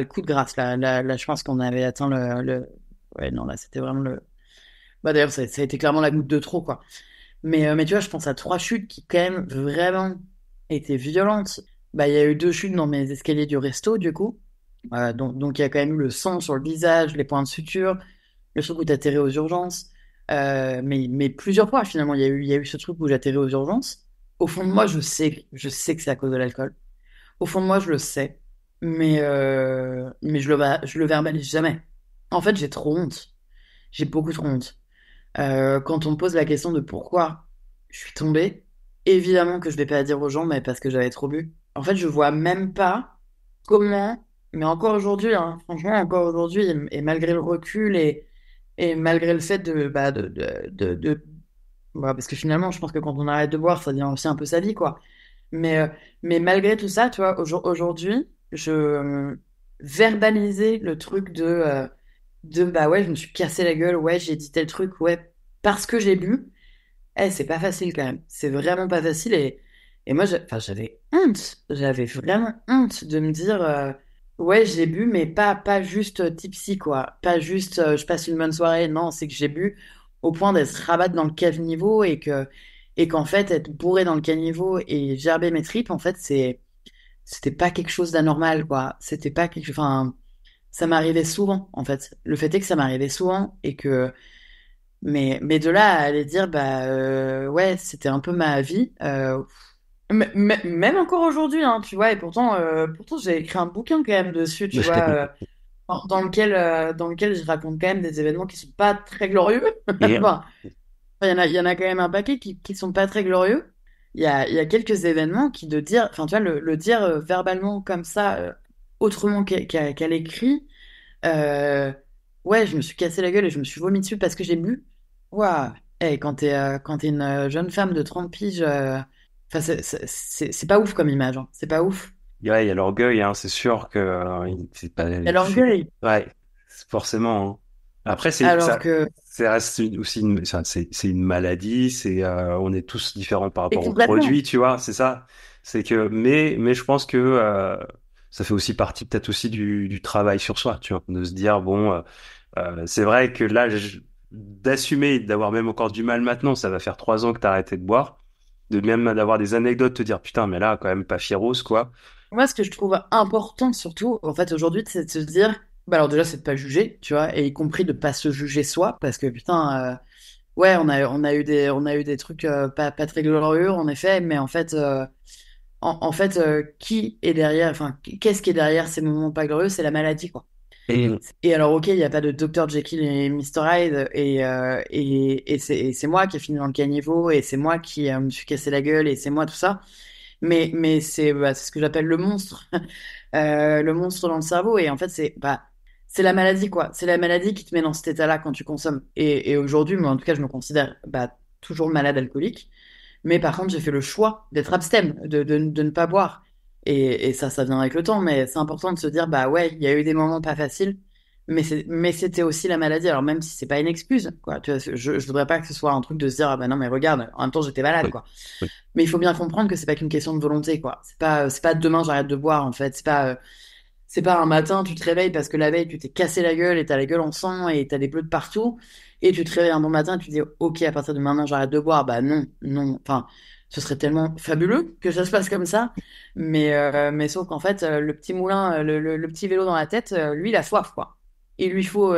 S2: coup de grâce. Là, je pense qu'on avait atteint Ouais, non, là, c'était vraiment le. Bah, d'ailleurs, ça a été clairement la goutte de trop, quoi. Mais tu vois, je pense à trois chutes qui, quand même, vraiment étaient violentes. Bah, il y a eu deux chutes dans mes escaliers du resto, du coup. Donc, il y a quand même eu le sang sur le visage, les points de suture, le truc où t'atterris aux urgences. Mais plusieurs fois, finalement, il y a eu ce truc où j'atterris aux urgences. Au fond de moi, je sais que c'est à cause de l'alcool. Au fond de moi, je le sais. Mais je le verbalise jamais. En fait, j'ai trop honte. J'ai beaucoup trop honte. Quand on me pose la question de pourquoi je suis tombée, évidemment que je vais pas dire aux gens, mais parce que j'avais trop bu. En fait, je vois même pas comment, mais encore aujourd'hui, hein, franchement, encore aujourd'hui, et malgré le recul Et malgré le fait parce que finalement, je pense que quand on arrête de boire, ça devient aussi un peu sa vie, quoi. Mais, euh, mais malgré tout ça, tu vois, aujourd'hui, je verbalisais le truc bah ouais, je me suis cassé la gueule, ouais, j'ai dit tel truc, ouais, parce que j'ai bu. C'est pas facile quand même. C'est vraiment pas facile. Et moi, enfin, j'avais honte. J'avais vraiment honte de me dire, ouais, j'ai bu, mais pas juste tipsy, quoi. Pas juste, je passe une bonne soirée. Non, c'est que j'ai bu au point d'être rabattre dans le caniveau et qu'en fait, être bourré dans le caniveau et gerber mes tripes, en fait, c'était pas quelque chose d'anormal, quoi. C'était pas quelque chose, enfin, ça m'arrivait souvent, en fait. Le fait est que ça m'arrivait souvent et que, mais de là à aller dire, bah ouais, c'était un peu ma vie. Même encore aujourd'hui, hein, tu vois, et pourtant j'ai écrit un bouquin quand même dessus, tu vois, dans lequel je raconte quand même des événements qui sont pas très glorieux.
S1: Et,
S2: Enfin, il y en a quand même un paquet qui sont pas très glorieux. Il y a quelques événements qui de dire, enfin, tu vois, le dire verbalement comme ça, autrement qu'à l'écrit, euh, ouais, je me suis cassé la gueule et je me suis vomi dessus parce que j'ai bu. Waouh! Quand t'es une jeune femme de 30 piges, enfin, c'est pas ouf comme image, hein. C'est pas ouf.
S1: ouais, il y a l'orgueil, hein, c'est sûr que c'est pas,
S2: Il y a l'orgueil.
S1: ouais, forcément, hein. Après,
S2: Alors que,
S1: ça reste aussi c'est une maladie, on est tous différents par
S2: et
S1: rapport au
S2: complètement.
S1: produit, tu vois, c'est ça. C'est que, mais je pense que ça fait aussi partie peut-être aussi du travail sur soi, tu vois, de se dire bon, c'est vrai que là, d'assumer, d'avoir même encore du mal maintenant, ça va faire 3 ans que t'as arrêté de boire, de même d'avoir des anecdotes, te dire putain, mais là, quand même pas fieros, quoi.
S2: Moi, ce que je trouve important surtout, en fait, aujourd'hui, c'est de se dire, bah alors déjà, c'est de pas juger, tu vois, et y compris de pas se juger soi, parce que putain, ouais, on a eu des trucs pas très glorieux, en effet, mais en fait, qui est derrière, enfin, qu'est-ce qui est derrière ces moments pas glorieux? C'est la maladie, quoi.
S1: Et
S2: Et alors, ok, il n'y a pas de Dr. Jekyll et Mr. Hyde, et c'est moi qui ai fini dans le caniveau, et c'est moi qui me suis cassé la gueule, et c'est moi tout ça. Mais c'est ce que j'appelle le monstre, le monstre dans le cerveau. Et en fait, c'est la maladie, quoi. C'est la maladie qui te met dans cet état-là quand tu consommes. Et aujourd'hui, moi, en tout cas, je me considère toujours malade alcoolique. Mais par contre, j'ai fait le choix d'être abstème, de ne pas boire. Et ça vient avec le temps. Mais c'est important de se dire, bah ouais, il y a eu des moments pas faciles. Mais c'était aussi la maladie. Alors même si c'est pas une excuse, quoi. Tu vois, je voudrais pas que ce soit un truc de se dire, ah bah non, mais regarde, en même temps, j'étais malade,
S1: oui,
S2: quoi.
S1: oui.
S2: Mais il faut bien comprendre que c'est pas qu'une question de volonté, quoi. C'est pas demain j'arrête de boire, en fait. C'est pas un matin tu te réveilles parce que la veille tu t'es cassé la gueule et t'as la gueule en sang et t'as des bleus de partout et tu te réveilles un bon matin et tu te dis ok à partir de maintenant j'arrête de boire. Bah non, non. Enfin, ce serait tellement fabuleux que ça se passe comme ça. Mais sauf qu'en fait le petit moulin, le petit vélo dans la tête, lui il a soif, quoi. Il lui faut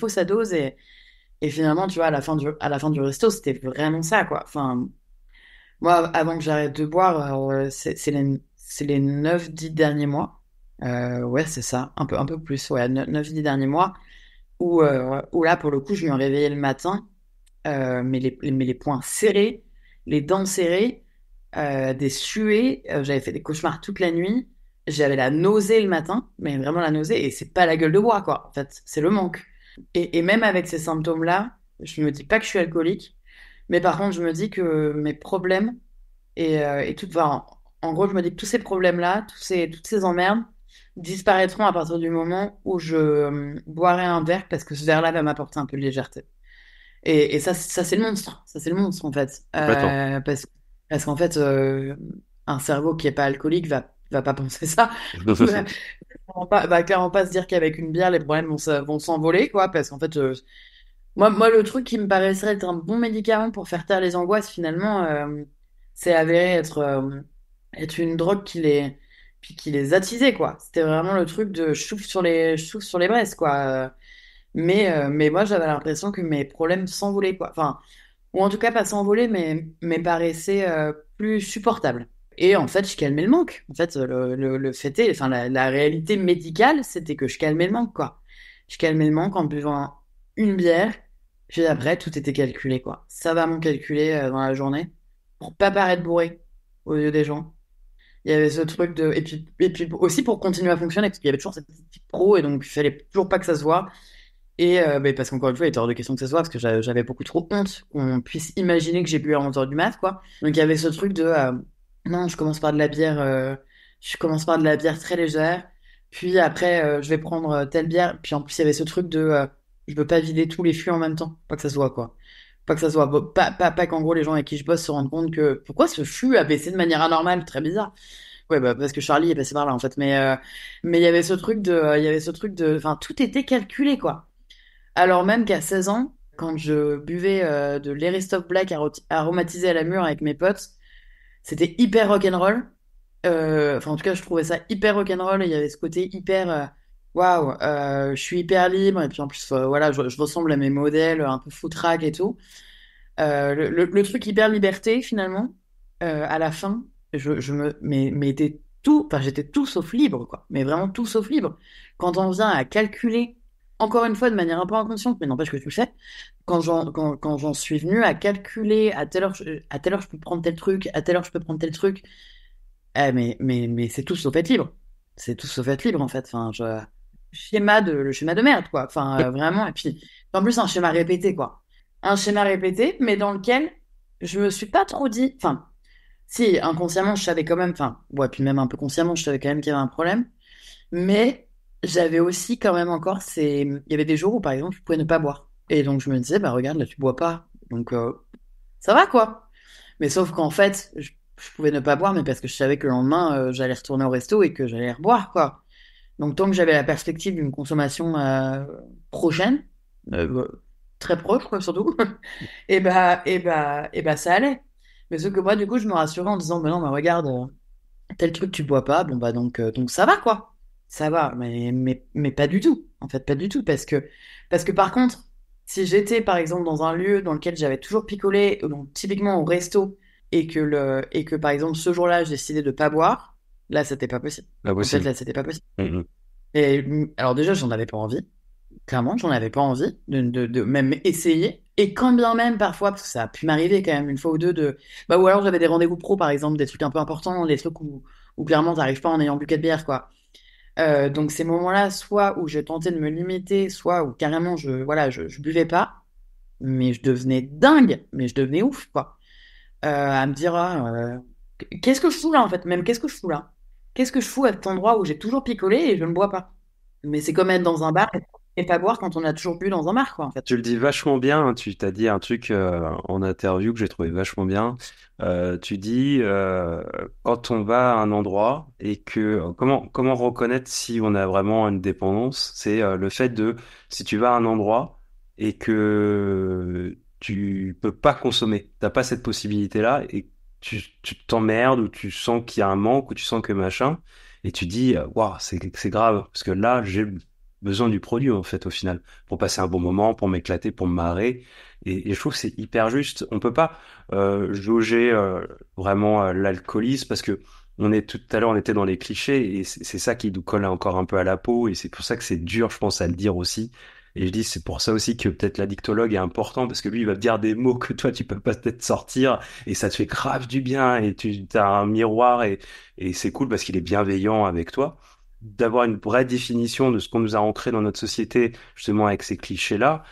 S2: sa dose et finalement tu vois à la fin du resto c'était vraiment ça, quoi. Enfin moi, avant que j'arrête de boire, c'est les 9 10 derniers mois. Ouais, c'est ça, un peu plus, ouais, 9 10 derniers mois, où là, pour le coup, je me réveillais le matin, mais les poings serrés, les dents serrées, des suées, j'avais fait des cauchemars toute la nuit, j'avais la nausée le matin, mais vraiment la nausée, et c'est pas la gueule de bois, quoi, en fait, c'est le manque. Et même avec ces symptômes-là, je me dis pas que je suis alcoolique, mais par contre, je me dis que mes problèmes, et tout, enfin, en gros, je me dis que tous ces problèmes-là, toutes ces emmerdes disparaîtront à partir du moment où je boirai un verre parce que ce verre-là va m'apporter un peu de légèreté. Et ça c'est le monstre. Ça, c'est le monstre, en fait.
S1: Complètement.
S2: Parce qu'en fait, un cerveau qui est pas alcoolique va pas penser ça. Va va clairement pas se dire qu'avec une bière, les problèmes vont s'envoler, quoi. Parce qu'en fait, moi, le truc qui me paraissait être un bon médicament pour faire taire les angoisses, finalement, c'est avéré être une drogue qui les attisait, quoi. C'était vraiment le truc de je souffle sur les braises, quoi. Mais moi, j'avais l'impression que mes problèmes s'envolaient, quoi. Enfin, ou en tout cas, pas s'envolaient, mais paraissaient plus supportables. Et en fait, je calmais le manque. En fait, le fait est, enfin, la réalité médicale, c'était que je calmais le manque, quoi. Je calmais le manque en buvant une bière. Puis après, tout était calculé, quoi. Savamment calculé dans la journée pour pas paraître bourré aux yeux des gens. Il y avait ce truc de et puis aussi pour continuer à fonctionner parce qu'il y avait toujours cette petite pro et donc il fallait toujours pas que ça se voit. Et mais parce qu'encore une fois, il était hors de question que ce soit, parce que j'avais beaucoup trop honte qu'on puisse imaginer que j'ai bu en faisant du maths, quoi. Donc il y avait ce truc de non, je commence par de la bière très légère, puis après je vais prendre telle bière, puis en plus il y avait ce truc de je veux pas vider tous les fûts en même temps, pas que ça soit quoi. Pas que ça soit, pas qu'en gros les gens avec qui je bosse se rendent compte que pourquoi ce fût a baissé de manière anormale, très bizarre. Ouais, bah, parce que Charlie est passé par là, en fait. Mais il y avait ce truc enfin, tout était calculé, quoi. Alors même qu'à 16 ans, quand je buvais de l'Aristoc Black aromatisé à la mûre avec mes potes, c'était hyper rock'n'roll. Enfin, en tout cas, je trouvais ça hyper rock'n'roll et il y avait ce côté hyper, waouh, je suis hyper libre. Et puis en plus, voilà, je ressemble à mes modèles, un peu foutraque et tout. Le truc hyper liberté, finalement, à la fin, mais enfin, j'étais tout sauf libre, quoi. Mais vraiment tout sauf libre. Quand on vient à calculer, encore une fois, de manière un peu inconsciente, mais n'empêche que tu le sais, quand j'en suis venu à calculer à telle heure je peux prendre tel truc, à telle heure je peux prendre tel truc, mais c'est tout sauf être libre. C'est tout sauf être libre, en fait. Enfin, le schéma de merde, quoi. Enfin, vraiment. Et puis, en plus, un schéma répété, quoi. Un schéma répété, mais dans lequel je me suis pas trop dit. Enfin, si, inconsciemment, je savais quand même. Enfin, ouais, puis même un peu consciemment, je savais quand même qu'il y avait un problème. Mais j'avais aussi quand même encore Il y avait des jours où, par exemple, je pouvais ne pas boire. Et donc, je me disais, bah, regarde, là, tu bois pas. Donc, ça va, quoi. Mais sauf qu'en fait, je pouvais ne pas boire, mais parce que je savais que le lendemain, j'allais retourner au resto et que j'allais reboire, quoi. Donc, tant que j'avais la perspective d'une consommation prochaine, bah, très proche, quoi, surtout, et bah, ça allait. Mais ce que moi, du coup, je me rassurais en disant, bah non, mais regarde, tel truc, tu bois pas, bon, bah, donc ça va, quoi. Ça va, mais pas du tout. En fait, pas du tout. Parce que par contre, si j'étais, par exemple, dans un lieu dans lequel j'avais toujours picolé, donc typiquement au resto, et que, par exemple, ce jour-là, j'ai décidé de pas boire, là, c'était pas possible.
S1: Pas
S2: En fait,
S1: possible.
S2: là, c'était pas possible.
S1: Mhm.
S2: Et alors déjà, j'en avais pas envie. Clairement, j'en avais pas envie de même essayer. Et quand bien même parfois, parce que ça a pu m'arriver quand même une fois ou deux bah ou alors j'avais des rendez-vous pro par exemple, des trucs un peu importants, des trucs où clairement t'arrives pas en ayant bu 4 bières quoi. Donc ces moments-là, soit où je tentais de me limiter, soit où carrément je buvais pas, mais je devenais dingue, mais je devenais ouf quoi. À me dire qu'est-ce que je fous là en fait, même qu'est-ce que je fous là? Qu'est-ce que je fous à cet endroit où j'ai toujours picolé et je ne bois pas? Mais c'est comme être dans un bar et pas boire quand on a toujours bu dans un bar, quoi, en fait.
S1: Tu le dis vachement bien, hein. Tu t'as dit un truc en interview que j'ai trouvé vachement bien. Tu dis quand on va à un endroit et que comment reconnaître si on a vraiment une dépendance, c'est le fait de si tu vas à un endroit et que tu peux pas consommer, t'as pas cette possibilité-là et tu t'emmerdes ou tu sens qu'il y a un manque ou tu sens que machin et tu dis waouh c'est grave parce que là j'ai besoin du produit en fait au final pour passer un bon moment, pour m'éclater, pour me marrer. Et je trouve que c'est hyper juste. On peut pas jauger vraiment l'alcoolisme parce que on est tout à l'heure, on était dans les clichés et c'est ça qui nous colle encore un peu à la peau et c'est pour ça que c'est dur, je pense, à le dire aussi. Et je dis, c'est pour ça aussi que peut-être l'addictologue est important parce que lui, il va te dire des mots que toi, tu peux pas peut-être sortir et ça te fait grave du bien et tu as un miroir et c'est cool parce qu'il est bienveillant avec toi d'avoir une vraie définition de ce qu'on nous a ancré dans notre société, justement avec ces clichés-là,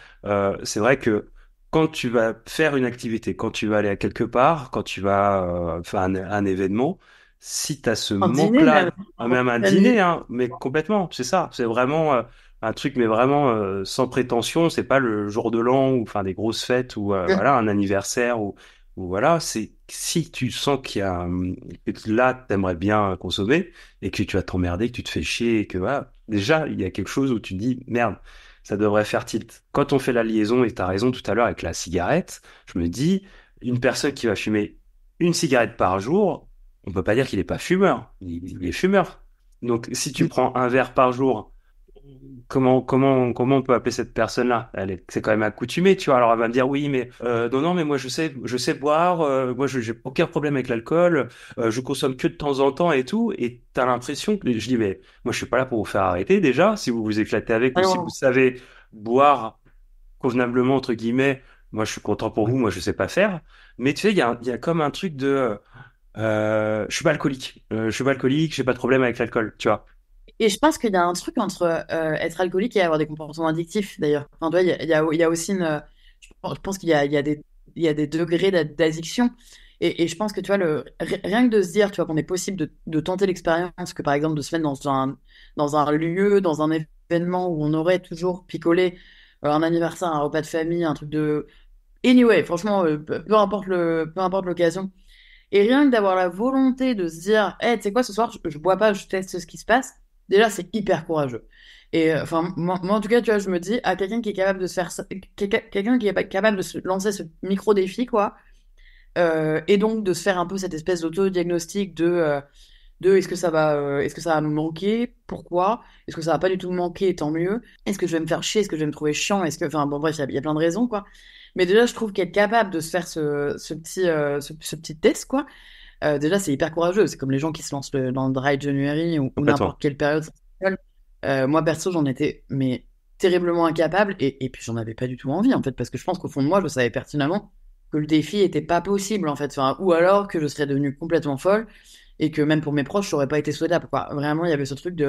S1: c'est vrai que quand tu vas faire une activité, quand tu vas aller à quelque part, quand tu vas faire un événement, si tu as ce
S2: Un dîner, même.
S1: manque-là, même un
S2: La nuit.
S1: dîner, hein, mais complètement, c'est ça, c'est vraiment un truc, mais vraiment sans prétention, c'est pas le jour de l'an ou enfin des grosses fêtes ou voilà un anniversaire ou voilà, c'est si tu sens qu'il y a que là t'aimerais bien consommer et que tu vas t'emmerder, que tu te fais chier et que voilà, déjà, il y a quelque chose où tu te dis, merde, ça devrait faire tilt. Quand on fait la liaison, et tu as raison tout à l'heure avec la cigarette, je me dis, une personne qui va fumer une cigarette par jour, on peut pas dire qu'il est pas fumeur. Il est fumeur. Donc, si tu prends un verre par jour, comment on peut appeler cette personne-là? C'est quand même accoutumé, tu vois. Alors elle va me dire oui, mais non, non, mais moi je sais boire. Moi, j'ai aucun problème avec l'alcool. Je consomme que de temps en temps et tout. Et t'as l'impression que je dis mais moi je suis pas là pour vous faire arrêter déjà. Si vous vous éclatez avec ou si vous
S2: Alors,
S1: savez boire convenablement entre guillemets, moi je suis content pour vous. Moi je sais pas faire. Mais tu sais, il y a comme un truc de je suis pas alcoolique. Je suis pas alcoolique. J'ai pas de problème avec l'alcool, tu vois.
S2: Et je pense qu'il y a un truc entre être alcoolique et avoir des comportements addictifs, d'ailleurs. Enfin, tu vois, il y a aussi une. Je pense il y a des degrés d'addiction. Et je pense que, tu vois, rien que de se dire, tu vois, qu'on est possible de tenter l'expérience, que par exemple, de se mettre dans un lieu, dans un événement où on aurait toujours picolé un anniversaire, un repas de famille, un truc de. Anyway, franchement, peu importe l'occasion. Et rien que d'avoir la volonté de se dire, hey, tu sais quoi, ce soir, je bois pas, je teste ce qui se passe, déjà, c'est hyper courageux. Et enfin, moi, en tout cas, tu vois, je me dis, à quelqu'un qui est capable de se faire ça, quelqu'un qui est capable de se lancer ce micro-défi, quoi, et donc de se faire un peu cette espèce d'auto-diagnostic de est-ce que ça va me manquer? Pourquoi? Est-ce que ça va pas du tout me manquer? Tant mieux. Est-ce que je vais me faire chier? Est-ce que je vais me trouver chiant? Enfin, bon, bref, il y a plein de raisons, quoi. Mais déjà, je trouve qu'être capable de se faire ce petit test, quoi, déjà, c'est hyper courageux. C'est comme les gens qui se lancent dans le dry January ou
S1: Complètement.
S2: n'importe quelle période. Moi, perso, j'en étais mais terriblement incapable et puis j'en avais pas du tout envie, en fait, parce que je pense qu'au fond de moi, je savais pertinemment que le défi était pas possible, en fait. Enfin, ou alors que je serais devenue complètement folle et que même pour mes proches, ça aurait pas été souhaitable, quoi. Vraiment, il y avait ce truc de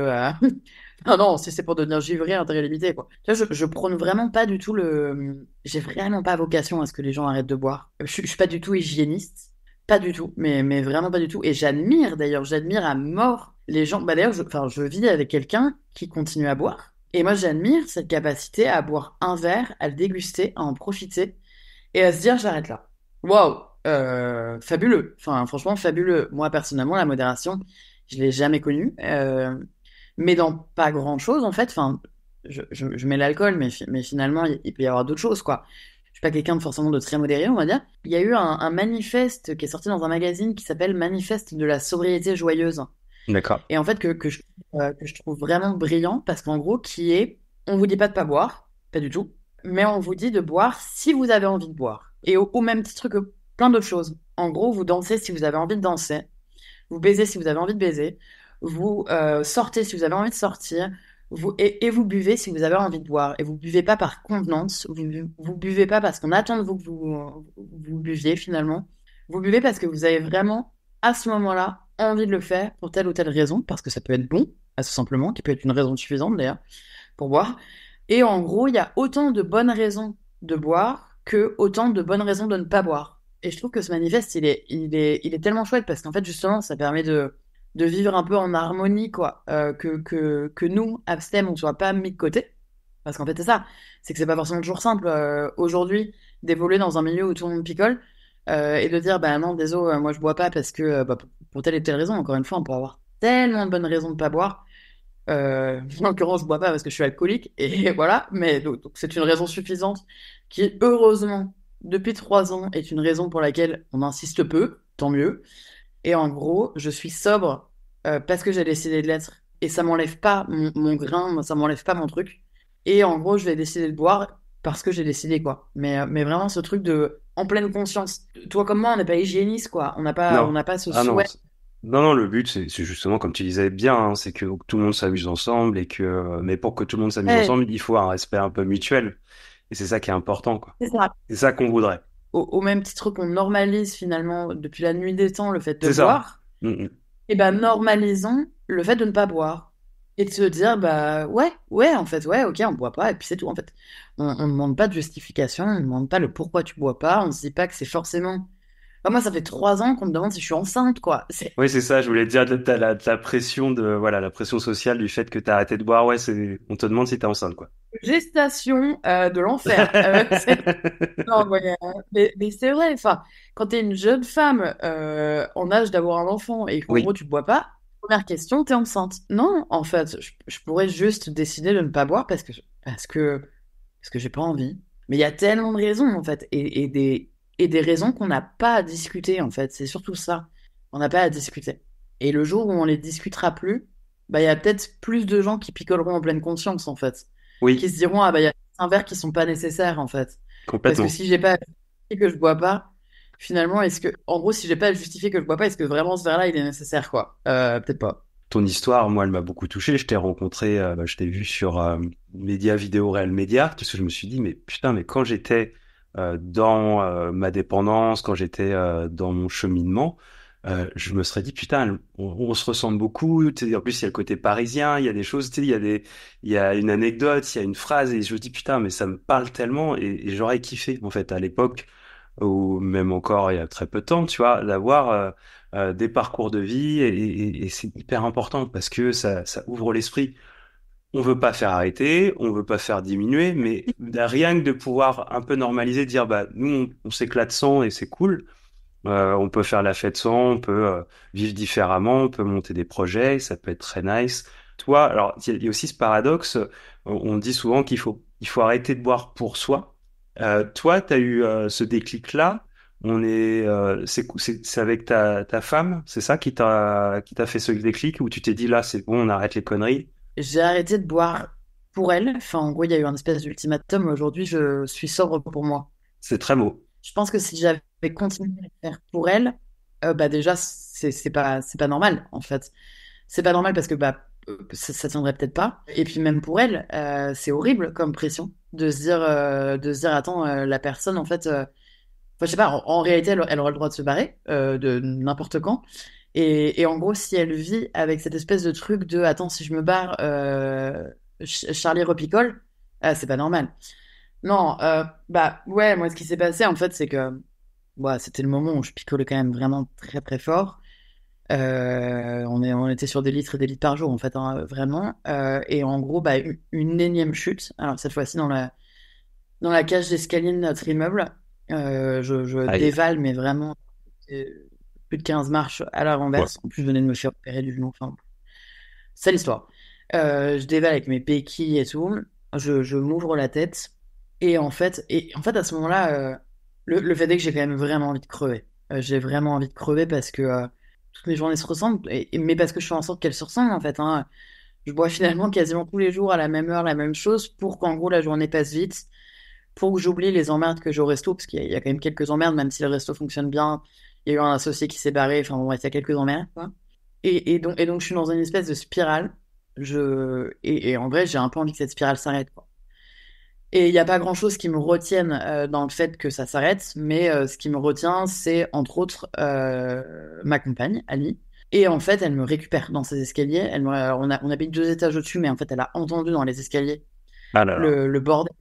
S2: ah non, si c'est pour devenir givré, intérêt limité, quoi. Tu vois, je prône vraiment pas du tout j'ai vraiment pas vocation à ce que les gens arrêtent de boire. Je suis pas du tout hygiéniste. Pas du tout, mais vraiment pas du tout. Et j'admire à mort les gens. Bah d'ailleurs, enfin, je vis avec quelqu'un qui continue à boire. Et moi, j'admire cette capacité à boire un verre, à le déguster, à en profiter et à se dire j'arrête là. Waouh, fabuleux. Enfin, franchement, fabuleux. Moi, personnellement, la modération, je l'ai jamais connue. Mais dans pas grand-chose, en fait. Enfin, je mets l'alcool, mais finalement, il peut y avoir d'autres choses, quoi. Je suis pas quelqu'un de forcément de très modéré, on va dire. Il y a eu un manifeste qui est sorti dans un magazine qui s'appelle Manifeste de la sobriété joyeuse.
S1: D'accord.
S2: Et en fait, que je trouve vraiment brillant, parce qu'en gros, qui est, on vous dit pas de pas boire, pas du tout, mais on vous dit de boire si vous avez envie de boire. Et au même titre que plein d'autres choses. En gros, vous dansez si vous avez envie de danser, vous baisez si vous avez envie de baiser, vous sortez si vous avez envie de sortir, et vous buvez si vous avez envie de boire. Et vous buvez pas par convenance, vous buvez pas parce qu'on attend de vous que vous buviez finalement. Vous buvez parce que vous avez vraiment, à ce moment-là, envie de le faire pour telle ou telle raison, parce que ça peut être bon, assez simplement, qui peut être une raison suffisante d'ailleurs, pour boire. Et en gros, il y a autant de bonnes raisons de boire que autant de bonnes raisons de ne pas boire. Et je trouve que ce manifeste, il est tellement chouette parce qu'en fait, justement, ça permet de vivre un peu en harmonie, quoi. Que nous, abstem, on soit pas mis de côté. Parce qu'en fait, c'est ça. C'est que c'est pas forcément toujours simple, aujourd'hui, d'évoluer dans un milieu où tout le monde picole, et de dire, bah non, désolé, moi je bois pas parce que, bah, pour telle et telle raison, encore une fois, on peut avoir tellement de bonnes raisons de pas boire. En l'occurrence, je bois pas parce que je suis alcoolique, et voilà, mais donc c'est une raison suffisante qui, heureusement, depuis 3 ans, est une raison pour laquelle on insiste peu, tant mieux. Et en gros, je suis sobre parce que j'ai décidé de l'être, et ça m'enlève pas mon grain, ça m'enlève pas mon truc. Et en gros, je vais décider de boire parce que j'ai décidé, quoi. Mais vraiment, ce truc de en pleine conscience. Toi comme moi, on n'est pas hygiéniste, quoi. On
S1: Non.
S2: n'a pas ce
S1: Ah non.
S2: souhait.
S1: Non, non, le but, c'est justement, comme tu disais bien, hein, c'est que tout le monde s'amuse ensemble et que, mais pour que tout le monde s'amuse
S2: Ouais,
S1: ensemble, il faut un respect un peu mutuel. Et c'est ça qui est important, quoi.
S2: c'est ça.
S1: C'est ça qu'on voudrait.
S2: Au même titre qu'on normalise finalement depuis la nuit des temps le fait de
S1: C'est ça.
S2: boire,
S1: Mm, mm.
S2: et ben normalisons le fait de ne pas boire. Et de se dire, bah ouais, en fait, ouais, ok, on boit pas, et puis c'est tout, en fait. On ne demande pas de justification, on ne demande pas le pourquoi tu bois pas, on se dit pas que c'est forcément. Enfin, moi, ça fait 3 ans qu'on me demande si je suis enceinte, quoi.
S1: Oui, c'est ça, je voulais te dire, t'as la pression voilà, la pression sociale du fait que t'as arrêté de boire, ouais, on te demande si t'es enceinte, quoi.
S2: Gestation de l'enfer. Non, mais c'est vrai, enfin, quand t'es une jeune femme en âge d'avoir un enfant et qu'en
S1: Oui,
S2: gros tu bois pas, première question, t'es enceinte. Non, en fait, je pourrais juste décider de ne pas boire parce que j'ai pas envie. Mais il y a tellement de raisons, en fait, et des raisons qu'on n'a pas à discuter, en fait. C'est surtout ça. On n'a pas à discuter. Et le jour où on les discutera plus, bah, il y a peut-être plus de gens qui picoleront en pleine conscience, en fait. Qui
S1: oui,
S2: se diront, ah, bah, il y a un verre qui sont pas nécessaires, en fait. Parce que
S1: complètement.
S2: si j'ai pas à justifier que je bois pas, finalement, en gros, si j'ai pas à justifier que je bois pas, est-ce que vraiment ce verre-là, il est nécessaire, quoi? Peut-être pas.
S1: Ton histoire, moi, elle m'a beaucoup touché. Je t'ai rencontré, je t'ai vu sur Média Vidéo Réel Média, parce que je me suis dit, mais putain, mais quand j'étais dans ma dépendance, quand j'étais dans mon cheminement, je me serais dit, putain, on se ressemble beaucoup. Tu sais, en plus, il y a le côté parisien, il y a des choses, tu sais, il y a une anecdote, il y a une phrase, et je me dis, putain, mais ça me parle tellement, et j'aurais kiffé, en fait, à l'époque, ou même encore il y a très peu de temps, tu vois, d'avoir des parcours de vie, et c'est hyper important parce que ça ouvre l'esprit. On veut pas faire arrêter, on veut pas faire diminuer, mais rien que de pouvoir un peu normaliser, dire, bah, nous, on s'éclate sans et c'est cool. On peut faire la fête sans, on peut vivre différemment, on peut monter des projets, ça peut être très nice. Toi, alors il y a aussi ce paradoxe, on dit souvent il faut arrêter de boire pour soi. Toi, tu as eu ce déclic-là. C'est avec ta femme, c'est ça qui t'a fait ce déclic où tu t'es dit là, c'est bon, on arrête les conneries.
S2: J'ai arrêté de boire pour elle. Enfin, en gros, il y a eu un espèce d'ultimatum. Aujourd'hui, je suis sobre pour moi.
S1: C'est très beau.
S2: Je pense que si j'avais continué à le faire pour elle, bah déjà, c'est pas normal, en fait. C'est pas normal parce que bah, ça tiendrait peut-être pas. Et puis même pour elle, c'est horrible comme pression de se dire, attends, la personne, en fait, enfin, je sais pas, en réalité, elle aura le droit de se barrer de n'importe quand. Et en gros, si elle vit avec cette espèce de truc de, attends, si je me barre, Charlie repicole, c'est pas normal. Non, bah ouais, moi, ce qui s'est passé, en fait, c'est que ouais, c'était le moment où je picolais quand même vraiment très très fort. On était sur des litres et des litres par jour, en fait, hein, vraiment. Et en gros, bah, une énième chute. Alors, cette fois-ci, dans la cage d'escalier de notre immeuble. Je
S1: Aïe.
S2: dévale, mais vraiment euh, plus de 15 marches à la
S1: Ouais.
S2: renverse. En plus, je venais de me faire opérer du genou. Enfin, c'est l'histoire. Je dévale avec mes béquilles et tout. Je m'ouvre la tête. Et en fait, à ce moment-là, le fait est que j'ai quand même vraiment envie de crever. J'ai vraiment envie de crever parce que toutes mes journées se ressemblent. Mais parce que je fais en sorte qu'elles se ressemblent, en fait, hein. Je bois finalement quasiment tous les jours à la même heure la même chose pour qu'en gros la journée passe vite, pour que j'oublie les emmerdes que j'ai au resto, parce qu'il y a quand même quelques emmerdes, même si le resto fonctionne bien. Il y a eu un associé qui s'est barré, enfin bon, bref, il y a quelques emmerdes, quoi. Et donc, je suis dans une espèce de spirale. Et en vrai, j'ai un peu envie que cette spirale s'arrête, quoi. Et il n'y a pas grand-chose qui me retienne dans le fait que ça s'arrête, mais ce qui me retient, c'est entre autres ma compagne, Ali. Et en fait, elle me récupère dans ses escaliers. Alors, on habite 2 étages au-dessus, mais en fait, elle a entendu dans les escaliers
S1: Ah là là.
S2: le bordel.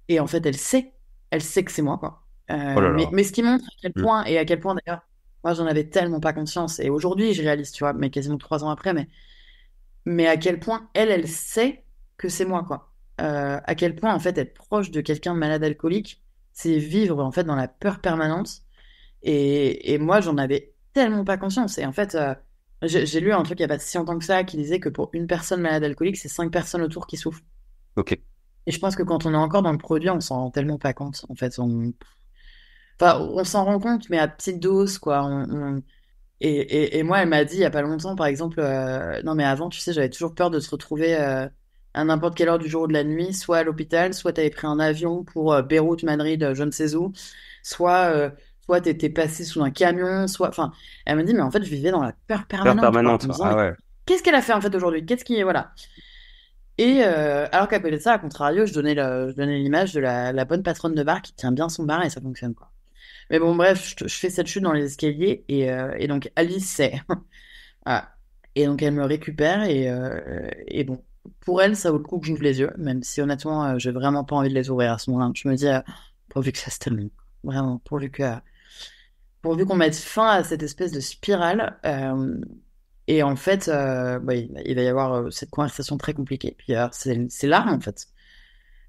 S2: Et en fait, elle sait que c'est moi, quoi.
S1: Oh là
S2: Mais,
S1: là.
S2: mais ce qui montre à quel
S1: Mm.
S2: point, et à quel point d'ailleurs, moi j'en avais tellement pas conscience, et aujourd'hui je réalise, tu vois, mais quasiment 3 ans après, mais à quel point elle sait que c'est moi, quoi. À quel point, en fait, être proche de quelqu'un de malade alcoolique, c'est vivre, en fait, dans la peur permanente. Et moi, j'en avais tellement pas conscience. Et en fait, j'ai lu un truc il y a pas si longtemps que ça qui disait que pour une personne malade alcoolique, c'est 5 personnes autour qui souffrent.
S1: Ok.
S2: Et je pense que quand on est encore dans le produit, on s'en rend tellement pas compte. En fait, enfin, on s'en rend compte, mais à petite dose, quoi. Et moi, elle m'a dit il y a pas longtemps, par exemple, non, mais avant, tu sais, j'avais toujours peur de se retrouver à n'importe quelle heure du jour ou de la nuit, soit à l'hôpital, soit t'avais pris un avion pour Beyrouth, Madrid, je ne sais où, soit, soit t'étais passé sous un camion, soit, enfin, elle m'a dit, mais en fait, je vivais dans la peur
S1: Peur
S2: permanente, quoi, en
S1: permanente.
S2: me disant,
S1: Ah
S2: mais
S1: ouais.
S2: qu'est-ce qu'elle a fait en fait aujourd'hui? Qu'est-ce qui est, voilà. Et alors qu'à côté de ça, à contrario, je donnais l'image de la bonne patronne de bar qui tient bien son bar et ça fonctionne, quoi. Mais bon, bref, je fais cette chute dans les escaliers et donc Alice sait. Voilà. Et donc elle me récupère et bon, pour elle, ça vaut le coup que j'ouvre les yeux, même si honnêtement, j'ai vraiment pas envie de les ouvrir à ce moment-là. Je me dis, pourvu que ça se termine. Vraiment, pourvu qu'on mette fin à cette espèce de spirale. Et en fait, bah, il va y avoir cette conversation très compliquée. Puis alors, c'est l'arme en fait.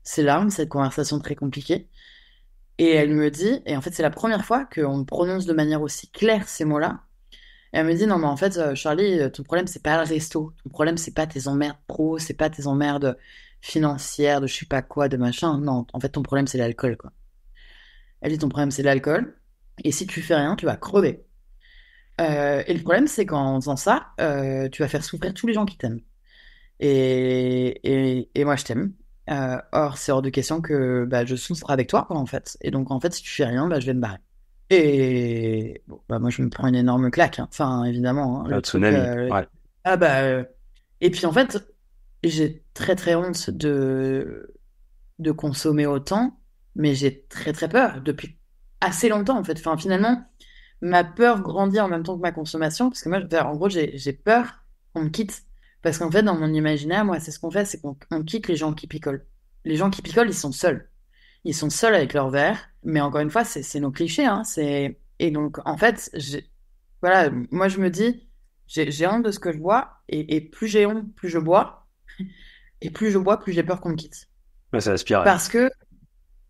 S2: C'est l'arme, cette conversation très compliquée. Et elle me dit, et en fait, c'est la première fois qu'on me prononce de manière aussi claire ces mots-là. Et elle me dit, non, mais en fait, Charlie, ton problème, c'est pas le resto. Ton problème, c'est pas tes emmerdes pro, c'est pas tes emmerdes financières, de je sais pas quoi, de machin. Non, en fait, ton problème, c'est l'alcool, quoi. Elle dit, ton problème, c'est l'alcool. Et si tu fais rien, tu vas crever. Et le problème, c'est qu'en faisant ça, tu vas faire souffrir tous les gens qui t'aiment. Et moi, je t'aime. Or, c'est hors de question que bah, je souffre avec toi, quoi, en fait. Et donc, en fait, si tu fais rien, bah, je vais me barrer. Et bon, bah, moi, je me prends une énorme claque, hein. Enfin, évidemment, hein,
S1: Un
S2: le truc.
S1: tsunami. Ouais.
S2: Ah bah. Et puis, en fait, j'ai très, très honte de consommer autant, mais j'ai très, très peur depuis assez longtemps, en fait. Enfin, finalement. ma peur grandit en même temps que ma consommation, parce que moi, en gros, j'ai peur qu'on me quitte. Parce qu'en fait, dans mon imaginaire, moi, c'est ce qu'on fait, c'est qu'on quitte les gens qui picolent. Les gens qui picolent, ils sont seuls. Ils sont seuls avec leur verre. Mais encore une fois, c'est nos clichés, hein. Et donc, en fait, voilà, moi, je me dis, j'ai honte de ce que je bois, et plus j'ai honte, plus je bois. Et plus je bois, plus j'ai peur qu'on me quitte.
S1: Ouais, c'est la spirale.
S2: Parce que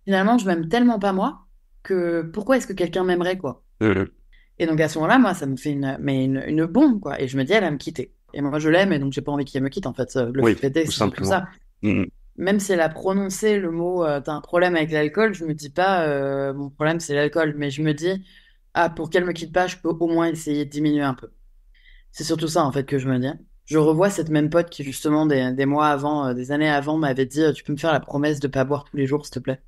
S2: finalement, je m'aime tellement pas moi que pourquoi est-ce que quelqu'un m'aimerait, quoi?
S1: Mhm.
S2: Et donc à ce moment-là, moi, ça me fait une bombe, quoi. Et je me dis, elle va me quitter. Et moi, je l'aime, et donc j'ai pas envie qu'elle me quitte, en fait. Le
S1: Oui,
S2: fait est,
S1: tout
S2: c'est surtout
S1: simplement.
S2: ça.
S1: Mhm.
S2: Même si elle a prononcé le mot t'as un problème avec l'alcool, je me dis pas mon problème c'est l'alcool, mais je me dis ah pour qu'elle me quitte pas, je peux au moins essayer de diminuer un peu. C'est surtout ça en fait que je me dis. Je revois cette même pote qui justement des mois avant, des années avant m'avait dit tu peux me faire la promesse de pas boire tous les jours s'il te plaît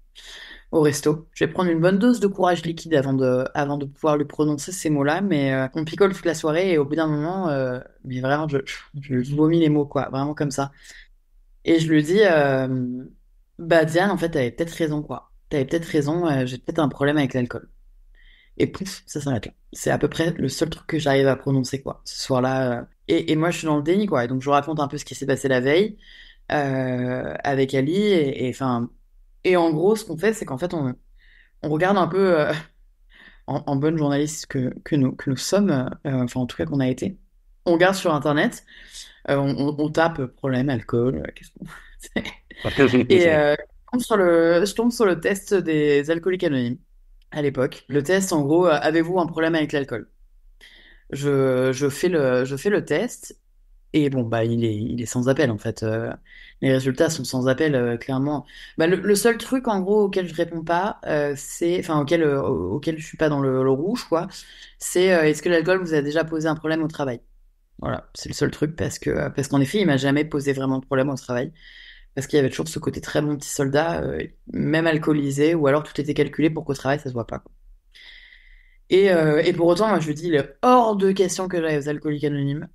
S2: au resto. Je vais prendre une bonne dose de courage liquide avant de pouvoir lui prononcer ces mots-là, mais on picole toute la soirée et au bout d'un moment, mais vraiment je vomis les mots quoi, vraiment comme ça. Et je lui dis, bah Diane, en fait, t'avais peut-être raison, quoi. T'avais peut-être raison, j'ai peut-être un problème avec l'alcool. Et pouf, ça s'arrête là. C'est à peu près le seul truc que j'arrive à prononcer, quoi, ce soir-là. Et moi, je suis dans le déni, quoi. Et donc, je vous raconte un peu ce qui s'est passé la veille avec Ali. Enfin, et en gros, ce qu'on fait, c'est qu'en fait, on regarde un peu, en bonne journaliste que nous sommes, enfin, en tout cas, qu'on a été. On regarde sur Internet, on tape problème alcool, qu'est-ce qu'on... Et je tombe sur le test des alcooliques anonymes à l'époque. Le test, en gros, avez-vous un problème avec l'alcool? Je fais le test et bon, bah, il est sans appel en fait. Les résultats sont sans appel, clairement. Bah, le seul truc, en gros, auquel je réponds pas, enfin, auquel je suis pas dans le rouge, quoi, c'est est-ce que l'alcool vous a déjà posé un problème au travail? Voilà, c'est le seul truc parce qu'en effet, il m'a jamais posé vraiment de problème au travail. Parce qu'il y avait toujours ce côté très bon petit soldat, même alcoolisé, ou alors tout était calculé pour qu'au travail ça se voit pas, quoi. Et pour autant, moi je dis, il est hors de question que j'aille aux alcooliques anonymes.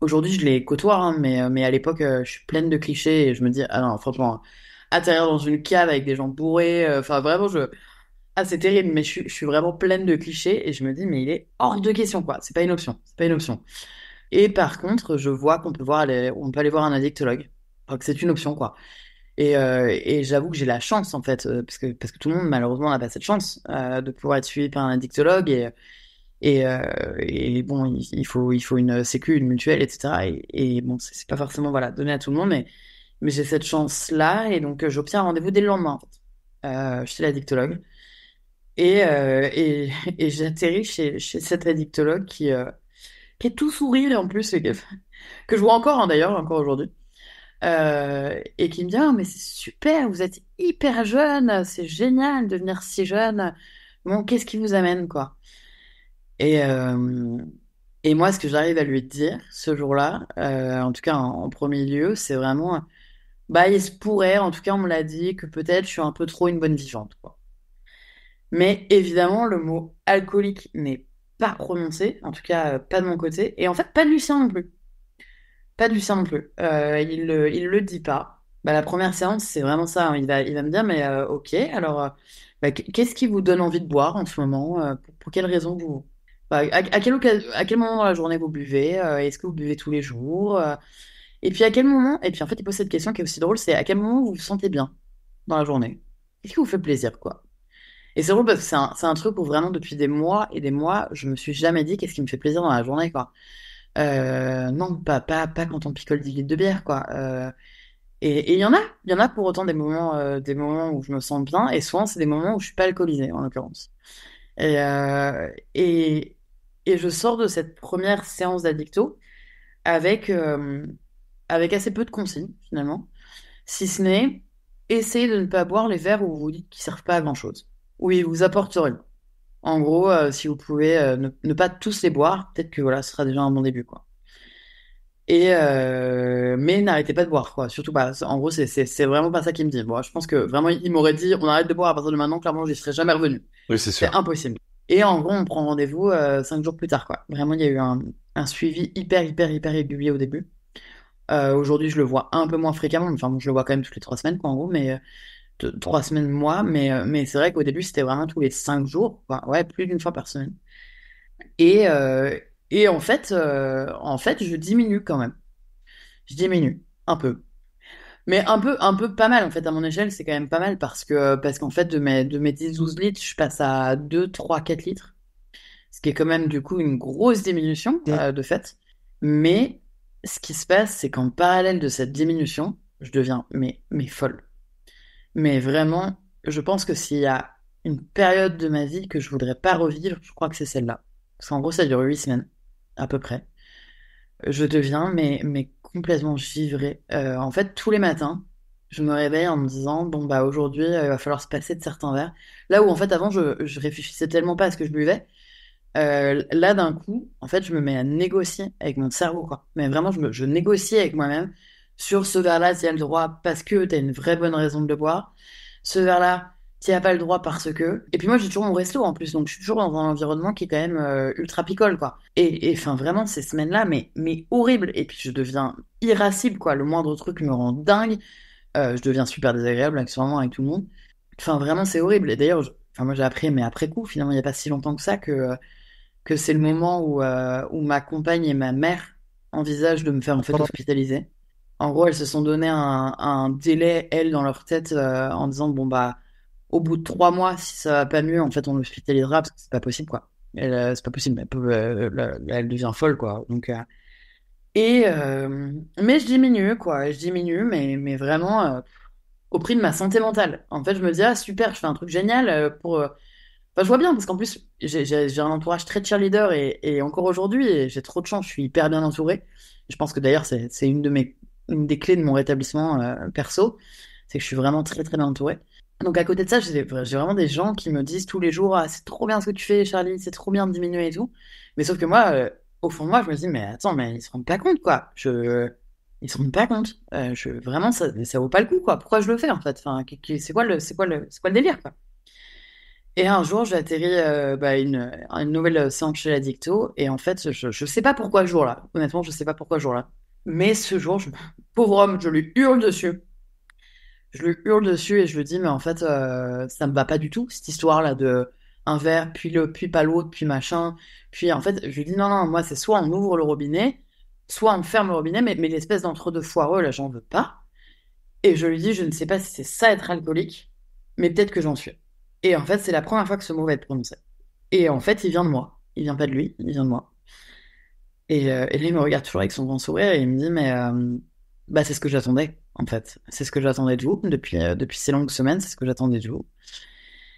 S2: Aujourd'hui, je les côtoie, hein, mais à l'époque, je suis pleine de clichés et je me dis, ah non, franchement, atterrir dans une cave avec des gens bourrés, enfin vraiment, ah c'est terrible, mais je suis vraiment pleine de clichés et je me dis, mais il est hors de question, quoi. C'est pas une option, c'est pas une option. Et par contre, je vois on peut aller voir un addictologue. Enfin, que c'est une option, quoi. Et j'avoue que j'ai la chance, en fait, parce que tout le monde, malheureusement, n'a pas cette chance de pouvoir être suivi par un addictologue. Et bon, il faut une sécu, une mutuelle, etc. Et bon, c'est pas forcément voilà, donné à tout le monde, mais j'ai cette chance-là. Et donc, j'obtiens un rendez-vous dès le lendemain, en fait, chez l'addictologue. Et j'atterris chez cet addictologue qui est tout sourire, en plus, et que je vois encore, hein, d'ailleurs, encore aujourd'hui. Et qui me dit, ah, mais c'est super, vous êtes hyper jeune, c'est génial de venir si jeune. Bon, qu'est-ce qui vous amène, quoi? Et, euh, et moi, ce que j'arrive à lui dire ce jour-là, en tout cas en premier lieu, c'est vraiment, bah, il se pourrait, en tout cas, on me l'a dit, que peut-être je suis un peu trop une bonne vivante, quoi. Mais évidemment, le mot alcoolique n'est pas prononcé, en tout cas, pas de mon côté, et en fait, pas de Lucien non plus. Pas du sien non plus. Il le dit pas. Bah, la première séance, c'est vraiment ça, hein. Il va me dire, mais ok, alors, bah, qu'est-ce qui vous donne envie de boire en ce moment? Pour quelle raison vous... Bah, à quel moment dans la journée vous buvez? Est-ce que vous buvez tous les jours? Et puis à quel moment... Et puis en fait, il pose cette question qui est aussi drôle, c'est à quel moment vous vous sentez bien dans la journée? Qu'est-ce qui vous fait plaisir, quoi? Et c'est drôle parce que c'est un truc où vraiment depuis des mois et des mois, je me suis jamais dit qu'est-ce qui me fait plaisir dans la journée, quoi. Non, pas quand on picole 10 litres de bière, quoi. Et il y en a pour autant des moments où je me sens bien, et souvent c'est des moments où je suis pas alcoolisée, en l'occurrence. Et, euh, et, et je sors de cette première séance d'addicto avec, avec assez peu de consignes, finalement. Si ce n'est, essayer de ne pas boire les verres où vous dites qu'ils servent pas à grand-chose. Où ils vous apportent rien. En gros, si vous pouvez ne pas tous les boire, peut-être que voilà, ce sera déjà un bon début, quoi. Mais n'arrêtez pas de boire, quoi. Surtout pas. En gros, c'est vraiment pas ça qu'il me dit. Bon, je pense que vraiment, il m'aurait dit, on arrête de boire à partir de maintenant, clairement, j'y serais jamais revenu.
S1: Oui, c'est
S2: C'est
S1: sûr.
S2: impossible. Et en gros, on prend rendez-vous 5 jours plus tard, quoi. Vraiment, il y a eu un suivi hyper régulier au début. Aujourd'hui, je le vois un peu moins fréquemment. Enfin, bon, je le vois quand même toutes les 3 semaines, quoi, en gros. Mais 3 semaines, moi, mais c'est vrai qu'au début, c'était vraiment tous les 5 jours, quoi. Ouais, plus d'une fois par semaine. Et, euh, et en fait, je diminue quand même. Je diminue un peu. Mais un peu pas mal, en fait, à mon échelle, c'est quand même pas mal parce qu'en fait, de mes 10-12 litres, je passe à 2 3 4 litres. Ce qui est quand même, du coup, une grosse diminution, de fait. Mais ce qui se passe, c'est qu'en parallèle de cette diminution, je deviens, mais folle. Mais vraiment, je pense que s'il y a une période de ma vie que je voudrais pas revivre, je crois que c'est celle-là. Parce qu'en gros, ça dure 8 semaines, à peu près. Je deviens, mais complètement givrée. En fait, tous les matins, je me réveille en me disant, bon, bah, aujourd'hui, il va falloir se passer de certains verres. Là où, en fait, avant, je réfléchissais tellement pas à ce que je buvais. Là, d'un coup, en fait, je me mets à négocier avec mon cerveau, quoi. Mais vraiment, je négocie avec moi-même sur ce verre-là, tu as le droit parce que tu as une vraie bonne raison de le boire. Ce verre-là, tu as pas le droit parce que. Et puis moi, j'ai toujours mon resto en plus, donc je suis toujours dans un environnement qui est quand même ultra picole, quoi. Et enfin, vraiment, ces semaines-là, mais horrible. Et puis, je deviens irascible, quoi. Le moindre truc me rend dingue. Je deviens super désagréable, accessoirement, avec tout le monde. Enfin, vraiment, c'est horrible. Et d'ailleurs, enfin, moi, j'ai appris, mais après coup, finalement, il n'y a pas si longtemps que ça, que c'est le moment où ma compagne et ma mère envisagent de me faire en fait hospitaliser. En gros, elles se sont donné un délai, elles, dans leur tête, en disant, bon, bah, au bout de 3 mois, si ça va pas mieux, en fait, on l'hospitalisera, parce que c'est pas possible, quoi. C'est pas possible, elle devient folle, quoi. Donc, mais je diminue, quoi. Je diminue, mais vraiment, au prix de ma santé mentale. En fait, je me dis, ah, super, je fais un truc génial Enfin, je vois bien, parce qu'en plus, j'ai un entourage très cheerleader et encore aujourd'hui, et j'ai trop de chance, je suis hyper bien entouré. Je pense que d'ailleurs, c'est une des clés de mon rétablissement perso, c'est que je suis vraiment très très bien entouré. Donc à côté de ça, j'ai vraiment des gens qui me disent tous les jours, ah, c'est trop bien ce que tu fais, Charlie, c'est trop bien de diminuer et tout. Mais sauf que moi, au fond de moi, je me dis, mais attends, mais ils se rendent pas compte, quoi. Ils se rendent pas compte. Vraiment, ça vaut pas le coup, quoi. Pourquoi je le fais, en fait? Enfin, c'est quoi le délire, quoi? Et un jour, j'ai atterri une nouvelle séance chez l'Addicto. Et en fait, je sais pas pourquoi ce jour-là. Honnêtement, je sais pas pourquoi ce jour-là. Mais ce jour, pauvre homme, je lui hurle dessus. Je lui hurle dessus et je lui dis, mais en fait, ça me va pas du tout, cette histoire-là de un verre, puis pas l'autre, puis machin. Puis en fait, je lui dis, non, non, moi, c'est soit on ouvre le robinet, soit on ferme le robinet, mais l'espèce d'entre-deux foireux, là, j'en veux pas. Et je lui dis, je ne sais pas si c'est ça être alcoolique, mais peut-être que j'en suis. Et en fait, c'est la première fois que ce mot va être prononcé. Et en fait, il vient de moi. Il vient pas de lui, il vient de moi. Et là, il me regarde toujours avec son grand sourire et il me dit, mais bah, c'est ce que j'attendais, en fait. C'est ce que j'attendais de vous depuis ces longues semaines, c'est ce que j'attendais de vous.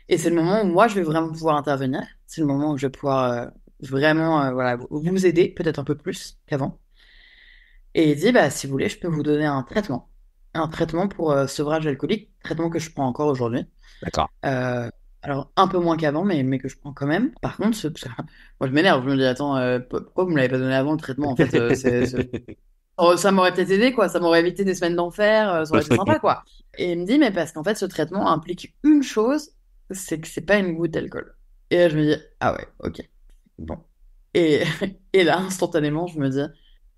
S2: Et c'est le moment où moi, je vais vraiment pouvoir intervenir. C'est le moment où je vais pouvoir vraiment voilà, vous aider, peut-être un peu plus qu'avant. Et il dit, bah, si vous voulez, je peux vous donner un traitement. Un traitement pour sevrage alcoolique, traitement que je prends encore aujourd'hui.
S1: D'accord.
S2: Euh, alors, un peu moins qu'avant, mais que je prends quand même. Par contre, moi, je m'énerve. Je me dis, attends, pourquoi vous me l'avez pas donné avant le traitement? En fait, Oh, ça m'aurait peut-être aidé, quoi. Ça m'aurait évité des semaines d'enfer. Ça aurait été sympa, quoi. Et il me dit, mais parce qu'en fait, ce traitement implique une chose, c'est que c'est pas une goutte d'alcool. Et là, je me dis, ah ouais, ok. Bon. Et, et là, instantanément, je me dis,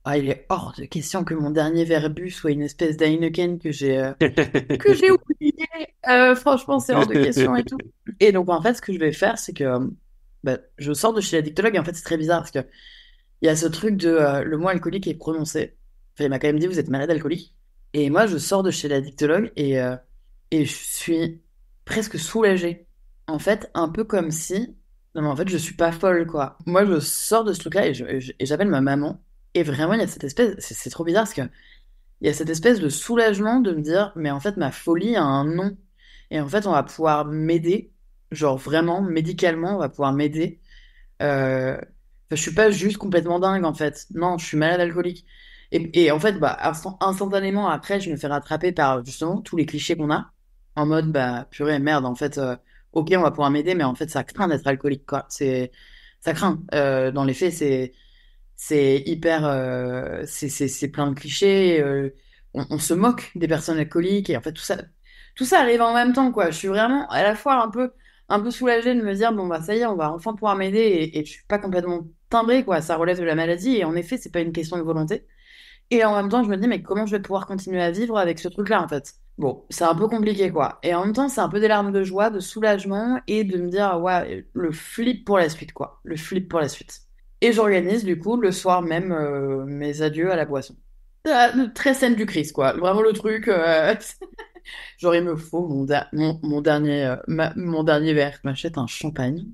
S2: ah, il est hors de question que mon dernier verre bu soit une espèce d'Heineken que j'ai oublié. Franchement, c'est hors de question et tout. Et donc, en fait, ce que je vais faire, c'est que bah, je sors de chez l'addictologue. Et en fait, c'est très bizarre parce que il y a ce truc de le mot alcoolique est prononcé. Enfin, il m'a quand même dit, vous êtes malade alcoolique. Et moi, je sors de chez l'addictologue et je suis presque soulagée. En fait, un peu comme si. Non, mais en fait, je suis pas folle, quoi. Moi, je sors de ce truc-là et j'appelle ma maman. Et vraiment, il y a cette espèce. C'est trop bizarre parce que il y a cette espèce de soulagement de me dire, mais en fait, ma folie a un nom. Et en fait, on va pouvoir m'aider, genre vraiment, médicalement, on va pouvoir m'aider. Enfin, je suis pas juste complètement dingue, en fait. Non, je suis malade alcoolique. Et en fait, bah, instantanément, après, je me fais rattraper par, justement, tous les clichés qu'on a. En mode, bah, purée, merde, en fait, ok, on va pouvoir m'aider, mais en fait, ça craint d'être alcoolique, quoi. Ça craint. Dans les faits, c'est hyper c'est plein de clichés on se moque des personnes alcooliques et en fait tout ça arrive en même temps quoi. Je suis vraiment à la fois un peu soulagée de me dire bon bah ça y est, on va enfin pouvoir m'aider et je suis pas complètement timbrée quoi, ça relève de la maladie et en effet c'est pas une question de volonté et en même temps je me dis mais comment je vais pouvoir continuer à vivre avec ce truc là en fait. Bon, c'est un peu compliqué, quoi. Et en même temps, c'est un peu des larmes de joie, de soulagement et de me dire, ouais, le flip pour la suite, quoi. Le flip pour la suite. Et j'organise, du coup, le soir même, mes adieux à la boisson. Très scène du Christ, quoi. Vraiment le truc. Genre, il me faut mon dernier verre. Je m'achète un champagne,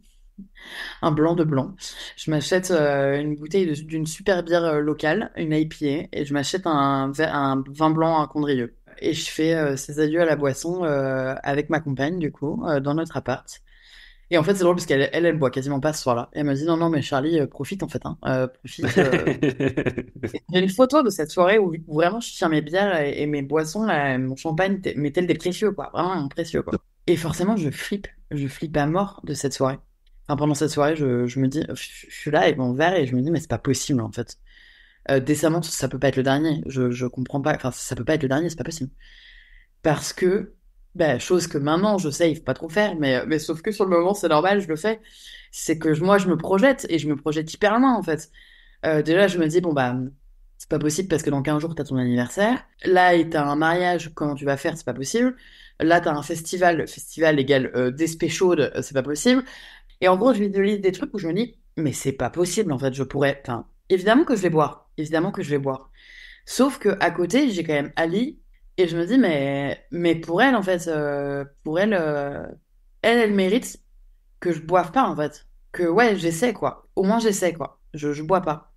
S2: un blanc de blanc. Je m'achète une bouteille d'une super bière locale, une IPA, et je m'achète un vin blanc à Condrieu. Et je fais ces adieux à la boisson avec ma compagne, du coup, dans notre appart. Et en fait, c'est drôle parce qu'elle boit quasiment pas ce soir-là. Et elle me dit, non, non, mais Charlie, profite en fait, hein. Profite. J'ai une photo de cette soirée où vraiment je tiens mes bières et mes boissons, là, mon champagne, mais tel des précieux, quoi. Vraiment précieux, quoi. Et forcément, je flippe. Je flippe à mort de cette soirée. Enfin, pendant cette soirée, je me dis, je suis là avec mon verre et je me dis, mais c'est pas possible, en fait. Décemment, ça peut pas être le dernier. Je comprends pas. Enfin, ça peut pas être le dernier, c'est pas possible. Parce que, bah, chose que maintenant, je sais, il faut pas trop faire, mais sauf que sur le moment, c'est normal, je le fais. C'est que moi, je me projette et je me projette hyper loin, en fait. Déjà, je me dis, bon, bah, c'est pas possible parce que dans 15 jours, t'as ton anniversaire. Là, et t'as un mariage, comment tu vas faire, c'est pas possible. Là, t'as un festival égal d'espée chaude, c'est pas possible. Et en gros, je visualise des trucs où je me dis, mais c'est pas possible, en fait, je pourrais. Enfin, évidemment que je vais boire. Évidemment que je vais boire. Sauf que à côté, j'ai quand même Ali, et je me dis, mais pour elle, en fait, pour elle, elle mérite que je boive pas, en fait. Que ouais, j'essaie, quoi. Au moins, j'essaie, quoi. Je bois pas.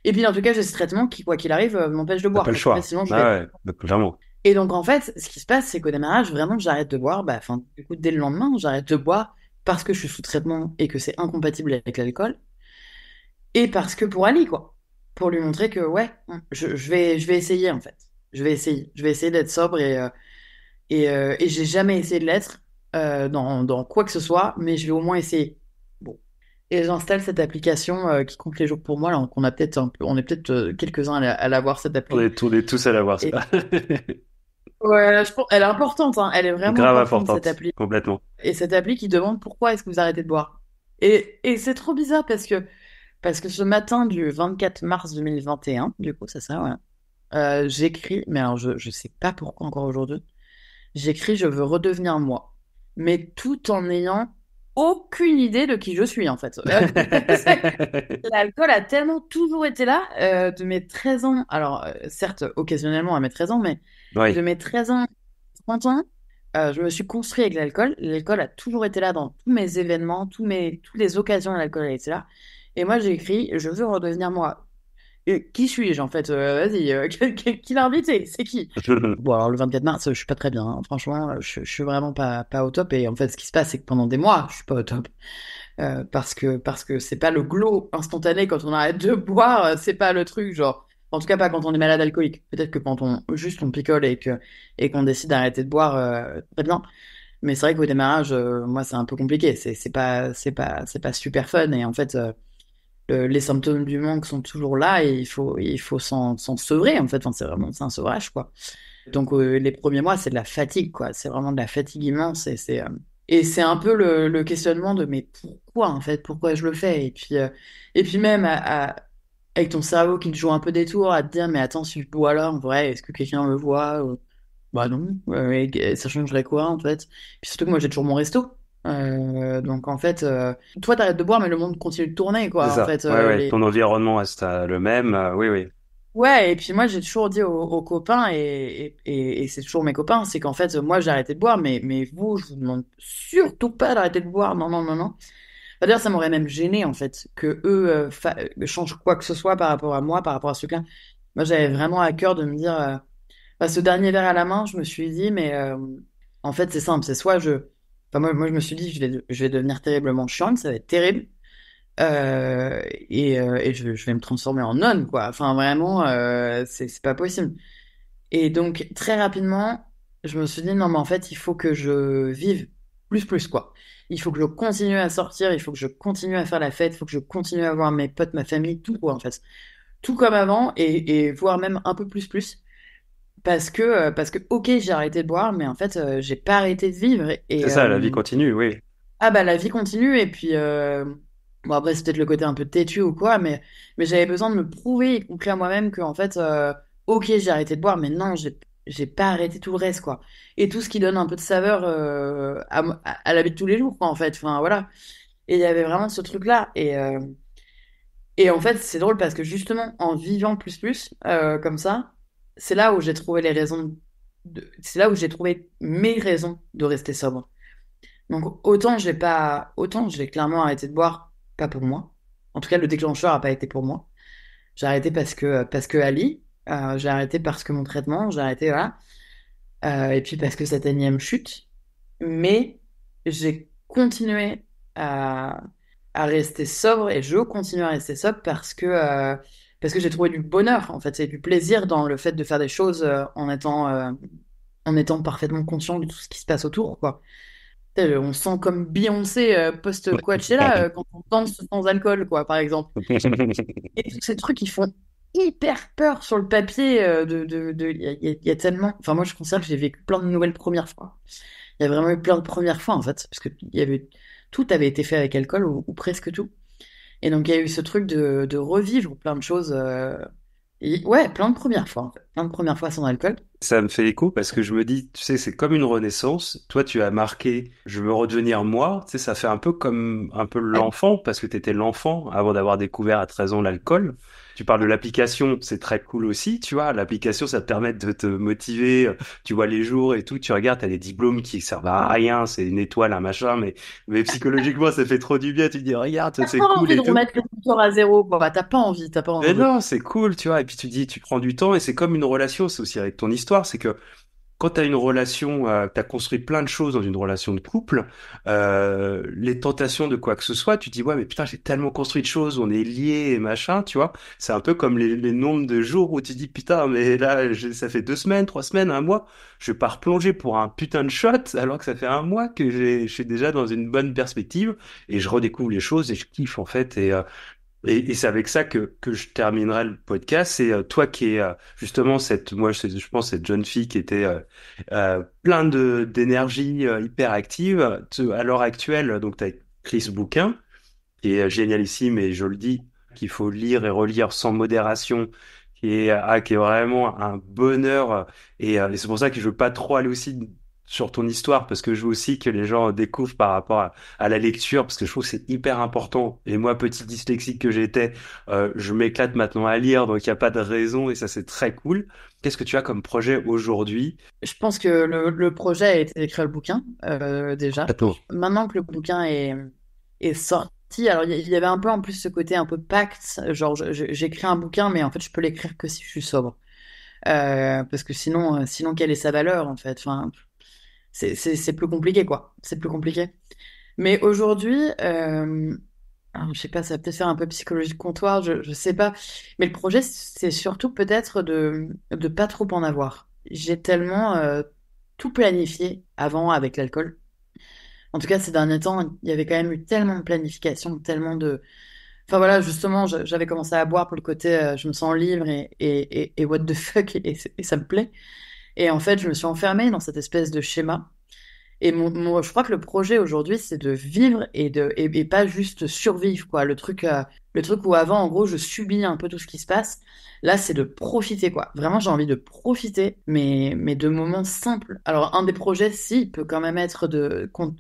S2: Et puis, en tout cas, j'ai ce traitement qui, quoi qu'il arrive, m'empêche de
S1: T'as
S2: boire,
S1: pas le
S2: parce qu'en fait,
S1: choix.
S2: sinon, je vais.
S1: Ah ouais, bah, clairement.
S2: Et donc, en fait, ce qui se passe, c'est qu'au démarrage, vraiment, j'arrête de boire. Bah, enfin, du coup, dès le lendemain, j'arrête de boire parce que je suis sous traitement et que c'est incompatible avec l'alcool. Et parce que pour Ali, quoi. Pour lui montrer que, ouais, je vais essayer, en fait. Je vais essayer. Je vais essayer d'être sobre et j'ai jamais essayé de l'être dans quoi que ce soit, mais je vais au moins essayer. Bon. Et j'installe cette application qui compte les jours pour moi, là, qu'on a peut-être un peu, on est peut-être quelques-uns à l'avoir, cette appli.
S1: On est tous à l'avoir, ça.
S2: Et ouais, elle est importante, hein. Elle est vraiment
S1: Grave
S2: importante, cette
S1: importante,
S2: appli.
S1: complètement.
S2: Et cette appli qui demande pourquoi est-ce que vous arrêtez de boire. Et c'est trop bizarre parce que ce matin du 24 mars 2021, du coup, c'est ça, ouais. J'écris, mais alors je sais pas pourquoi encore aujourd'hui. J'écris je veux redevenir moi, mais tout en n'ayant aucune idée de qui je suis en fait. L'alcool a tellement toujours été là, de mes 13 ans, alors certes occasionnellement à mes 13 ans, mais de
S1: Oui.
S2: mes 13 ans, 30 ans, je me suis construit avec l'alcool. L'alcool a toujours été là dans tous mes événements, toutes les occasions où l'alcool a été là. Et moi j'ai écrit je veux redevenir moi. Qui suis-je en fait? Vas-y, qui l'a invité? C'est qui? Bon, alors le 24 mars, je suis pas très bien, hein. Franchement, je suis vraiment pas au top. Et en fait, ce qui se passe, c'est que pendant des mois, je suis pas au top. Parce que c'est pas le glow instantané quand on arrête de boire, c'est pas le truc, genre. En tout cas, pas quand on est malade alcoolique. Peut-être que quand juste on picole et qu'on décide d'arrêter de boire, très bien. Mais c'est vrai qu'au démarrage, moi, c'est un peu compliqué. C'est pas super fun. Et en fait, les symptômes du manque sont toujours là et il faut s'en sevrer, en fait. Enfin, c'est un sevrage, quoi. Donc, les premiers mois, c'est de la fatigue, quoi. C'est vraiment de la fatigue immense et c'est un peu le questionnement de mais pourquoi, en fait, pourquoi je le fais? Et puis même avec ton cerveau qui te joue un peu des tours à te dire, mais attends, si je bois là, en vrai, est-ce que quelqu'un me voit? Bah non, et ça changerait quoi, en fait? Puis surtout que moi, j'ai toujours mon resto. Donc, en fait, toi, t'arrêtes de boire, mais le monde continue de tourner,
S1: C'est
S2: quoi. En
S1: ça.
S2: fait,
S1: Ouais, ouais. Ton environnement reste le même. Oui, oui.
S2: ouais, et puis moi j'ai toujours dit aux copains, et c'est toujours mes copains, c'est qu'en fait moi j'ai arrêté de boire, mais vous, je vous demande surtout pas d'arrêter de boire, non, non, non, non. D'ailleurs, ça m'aurait même gêné en fait que eux changent quoi que ce soit par rapport à moi, par rapport à ce truc-là. Moi j'avais vraiment à cœur de me dire, bah, ce dernier verre à la main, je me suis dit, mais en fait c'est simple, c'est soit je. Enfin, moi je me suis dit, je vais devenir terriblement chiante, ça va être terrible. Et je vais me transformer en nonne, quoi. Enfin, vraiment, c'est pas possible. Et donc, très rapidement, je me suis dit, non, mais en fait, il faut que je vive plus, quoi. Il faut que je continue à sortir, il faut que je continue à faire la fête, il faut que je continue à voir mes potes, ma famille, tout, quoi, en fait. Tout comme avant, et voire même un peu plus. Parce que, ok, j'ai arrêté de boire, mais en fait, j'ai pas arrêté de vivre.
S1: C'est ça, la vie continue, oui.
S2: Ah bah la vie continue et puis bon après c'est peut-être le côté un peu têtu ou quoi mais j'avais besoin de me prouver y compris à moi-même que en fait ok j'ai arrêté de boire mais non j'ai pas arrêté tout le reste, quoi. Et tout ce qui donne un peu de saveur à la vie de tous les jours, quoi, en fait. Enfin, voilà. Et il y avait vraiment ce truc-là. Et en fait, c'est drôle parce que justement, en vivant comme ça, c'est là où j'ai trouvé c'est là où j'ai trouvé mes raisons de rester sobre. Donc, autant j'ai clairement arrêté de boire, pas pour moi. En tout cas, le déclencheur a pas été pour moi. J'ai arrêté parce que Ali, j'ai arrêté parce que mon traitement, j'ai arrêté, voilà. Et puis parce que cette énième chute. Mais j'ai continué à, à rester sobre et je continue à rester sobre parce que j'ai trouvé du bonheur, en fait, c'est du plaisir dans le fait de faire des choses en étant parfaitement conscient de tout ce qui se passe autour, quoi. Tu sais, on sent comme Beyoncé post-Coachella quand on danse sans alcool, quoi, par exemple. Et tous ces trucs, ils font hyper peur sur le papier. Il y a tellement. Enfin, moi, je considère que j'ai vécu plein de nouvelles premières fois. Il y a vraiment eu plein de premières fois, en fait, parce que tout avait été fait avec alcool ou presque tout. Et donc, il y a eu ce truc de revivre plein de choses. Ouais, plein de premières fois, en fait. Plein de premières fois sans alcool.
S3: Ça me fait écho parce que je me dis, tu sais, c'est comme une renaissance. Toi, tu as marqué, je veux redevenir moi. Tu sais, ça fait un peu comme un peu
S2: Ouais.
S3: l'enfant parce que tu étais l'enfant avant d'avoir découvert à 13 ans l'alcool. Tu parles de l'application, c'est très cool aussi, tu vois. L'application, ça te permet de te motiver. Tu vois les jours et tout. Tu regardes, t'as des diplômes qui servent à rien. C'est une étoile, un machin, mais psychologiquement, ça fait trop du bien. Tu te dis, regarde, ça,
S2: T'as
S3: c'est
S2: pas
S3: cool
S2: envie de
S3: et tout.
S2: remettre le compteur à zéro. Bon, bah, t'as pas
S3: Mais
S2: envie.
S3: non, c'est cool, tu vois. Et puis tu dis, tu prends du temps et c'est comme une relation. C'est aussi avec ton histoire. C'est que quand tu as une relation, tu as construit plein de choses dans une relation de couple, les tentations de quoi que ce soit, tu te dis, ouais, mais putain, j'ai tellement construit de choses, on est liés et machin, tu vois. C'est un peu comme les nombres de jours où tu dis, putain, mais là, ça fait 2 semaines, 3 semaines, un mois, je pars plonger pour un putain de shot, alors que ça fait un mois que je suis déjà dans une bonne perspective et je redécouvre les choses et je kiffe, en fait. Et c'est avec ça que je terminerai le podcast. C'est toi qui es justement je pense cette jeune fille qui était plein de d'énergie, hyper active. À l'heure actuelle, donc tu as écrit ce bouquin qui est génialissime et je le dis qu'il faut lire et relire sans modération, qui est vraiment un bonheur. Et c'est pour ça que je veux pas trop aller aussi sur ton histoire parce que je veux aussi que les gens découvrent par rapport à la lecture parce que je trouve que c'est hyper important. Et moi, petit dyslexique que j'étais, je m'éclate maintenant à lire, donc il n'y a pas de raison et ça c'est très cool. Qu'est-ce que tu as comme projet aujourd'hui?
S2: Je pense que le projet a été d'écrire le bouquin, déjà.
S3: Attends.
S2: Maintenant que le bouquin est sorti, alors il y avait un peu en plus ce côté un peu pacte, genre j'écris un bouquin, mais en fait je peux l'écrire que si je suis sobre. Parce que sinon quelle est sa valeur en fait? Enfin, c'est plus compliqué quoi. C'est plus compliqué. Mais aujourd'hui, alors, je sais pas, ça va peut-être faire un peu psychologie de comptoir, je sais pas. Mais le projet, c'est surtout peut-être de pas trop en avoir. J'ai tellement tout planifié avant avec l'alcool. En tout cas, ces derniers temps, il y avait quand même eu tellement de planification, tellement de... Enfin voilà, justement, j'avais commencé à boire pour le côté je me sens libre et what the fuck, et ça me plaît. Et en fait, je me suis enfermée dans cette espèce de schéma. Et je crois que le projet aujourd'hui, c'est de vivre et pas juste survivre, quoi. Le truc où avant, en gros, je subis un peu tout ce qui se passe. Là, c'est de profiter, quoi. Vraiment, j'ai envie de profiter, mais de moments simples. Alors, un des projets, si, peut quand même être qu'on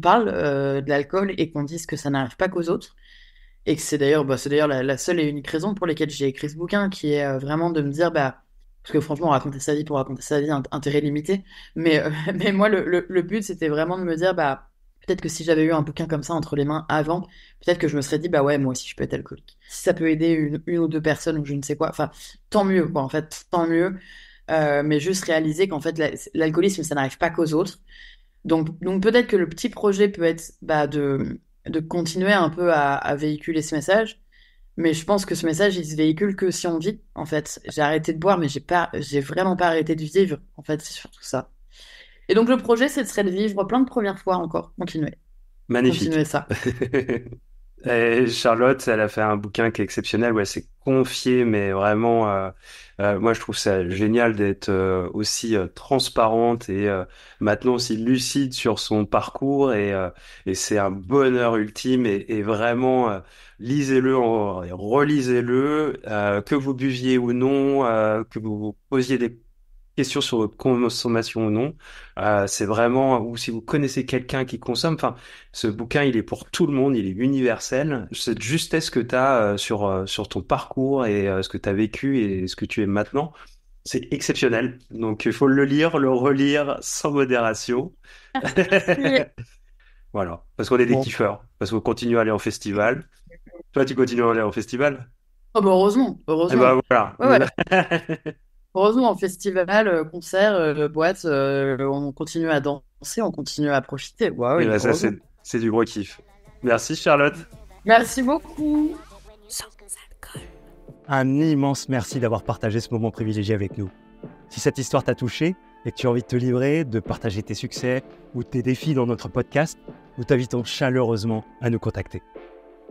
S2: parle de l'alcool et qu'on dise que ça n'arrive pas qu'aux autres. Et que c'est d'ailleurs la seule et unique raison pour laquelle j'ai écrit ce bouquin, qui est vraiment de me dire, bah, parce que franchement, raconter sa vie pour raconter sa vie, intérêt limité. Mais moi, le but, c'était vraiment de me dire, bah, peut-être que si j'avais eu un bouquin comme ça entre les mains avant, peut-être que je me serais dit, bah ouais, moi aussi, je peux être alcoolique. Si ça peut aider une ou deux personnes ou je ne sais quoi, enfin, tant mieux, quoi, en fait, tant mieux. Mais juste réaliser qu'en fait, l'alcoolisme, ça n'arrive pas qu'aux autres. Donc peut-être que le petit projet peut être bah, de continuer un peu à véhiculer ce message. Mais je pense que ce message, il se véhicule que si on vit, en fait. J'ai arrêté de boire, mais j'ai vraiment pas arrêté de vivre. En fait, c'est surtout ça. Et donc le projet, ce serait de vivre plein de premières fois encore.
S3: Magnifique.
S2: Continuer ça.
S3: Et Charlotte, elle a fait un bouquin qui est exceptionnel où elle s'est confiée, mais vraiment, moi je trouve ça génial d'être aussi transparente et maintenant aussi lucide sur son parcours et c'est un bonheur ultime et vraiment lisez-le et relisez-le, que vous buviez ou non, que vous vous posiez des question sur votre consommation ou non. C'est vraiment, ou si vous connaissez quelqu'un qui consomme, enfin, ce bouquin, il est pour tout le monde, il est universel. Cette justesse que tu as sur ton parcours et ce que tu as vécu et ce que tu es maintenant, c'est exceptionnel. Donc, il faut le lire, le relire sans modération.
S2: Oui.
S3: Voilà, parce qu'on est des
S1: Bon,
S3: kiffeurs, parce qu'on continue à aller en festival. Toi, tu continues à aller en festival?
S2: Oh, bah, heureusement,
S3: Eh ben
S2: heureusement.
S3: voilà.
S2: Ouais, ouais. Heureusement, en festival, concert, boîte, on continue à danser, on continue à profiter. Ouais,
S3: Et
S2: oui,
S3: ben ça,
S2: heureusement.
S3: c'est du gros kiff. Merci, Charlotte.
S2: Merci beaucoup.
S1: un immense merci d'avoir partagé ce moment privilégié avec nous. Si cette histoire t'a touché et que tu as envie de te livrer, de partager tes succès ou tes défis dans notre podcast, nous t'invitons chaleureusement à nous contacter.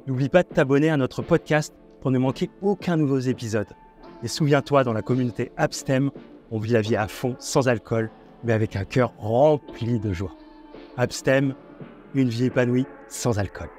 S1: N'oublie pas de t'abonner à notre podcast pour ne manquer aucun nouveau épisode. Et souviens-toi, dans la communauté Abstem, on vit la vie à fond, sans alcool, mais avec un cœur rempli de joie. Abstem, une vie épanouie sans alcool.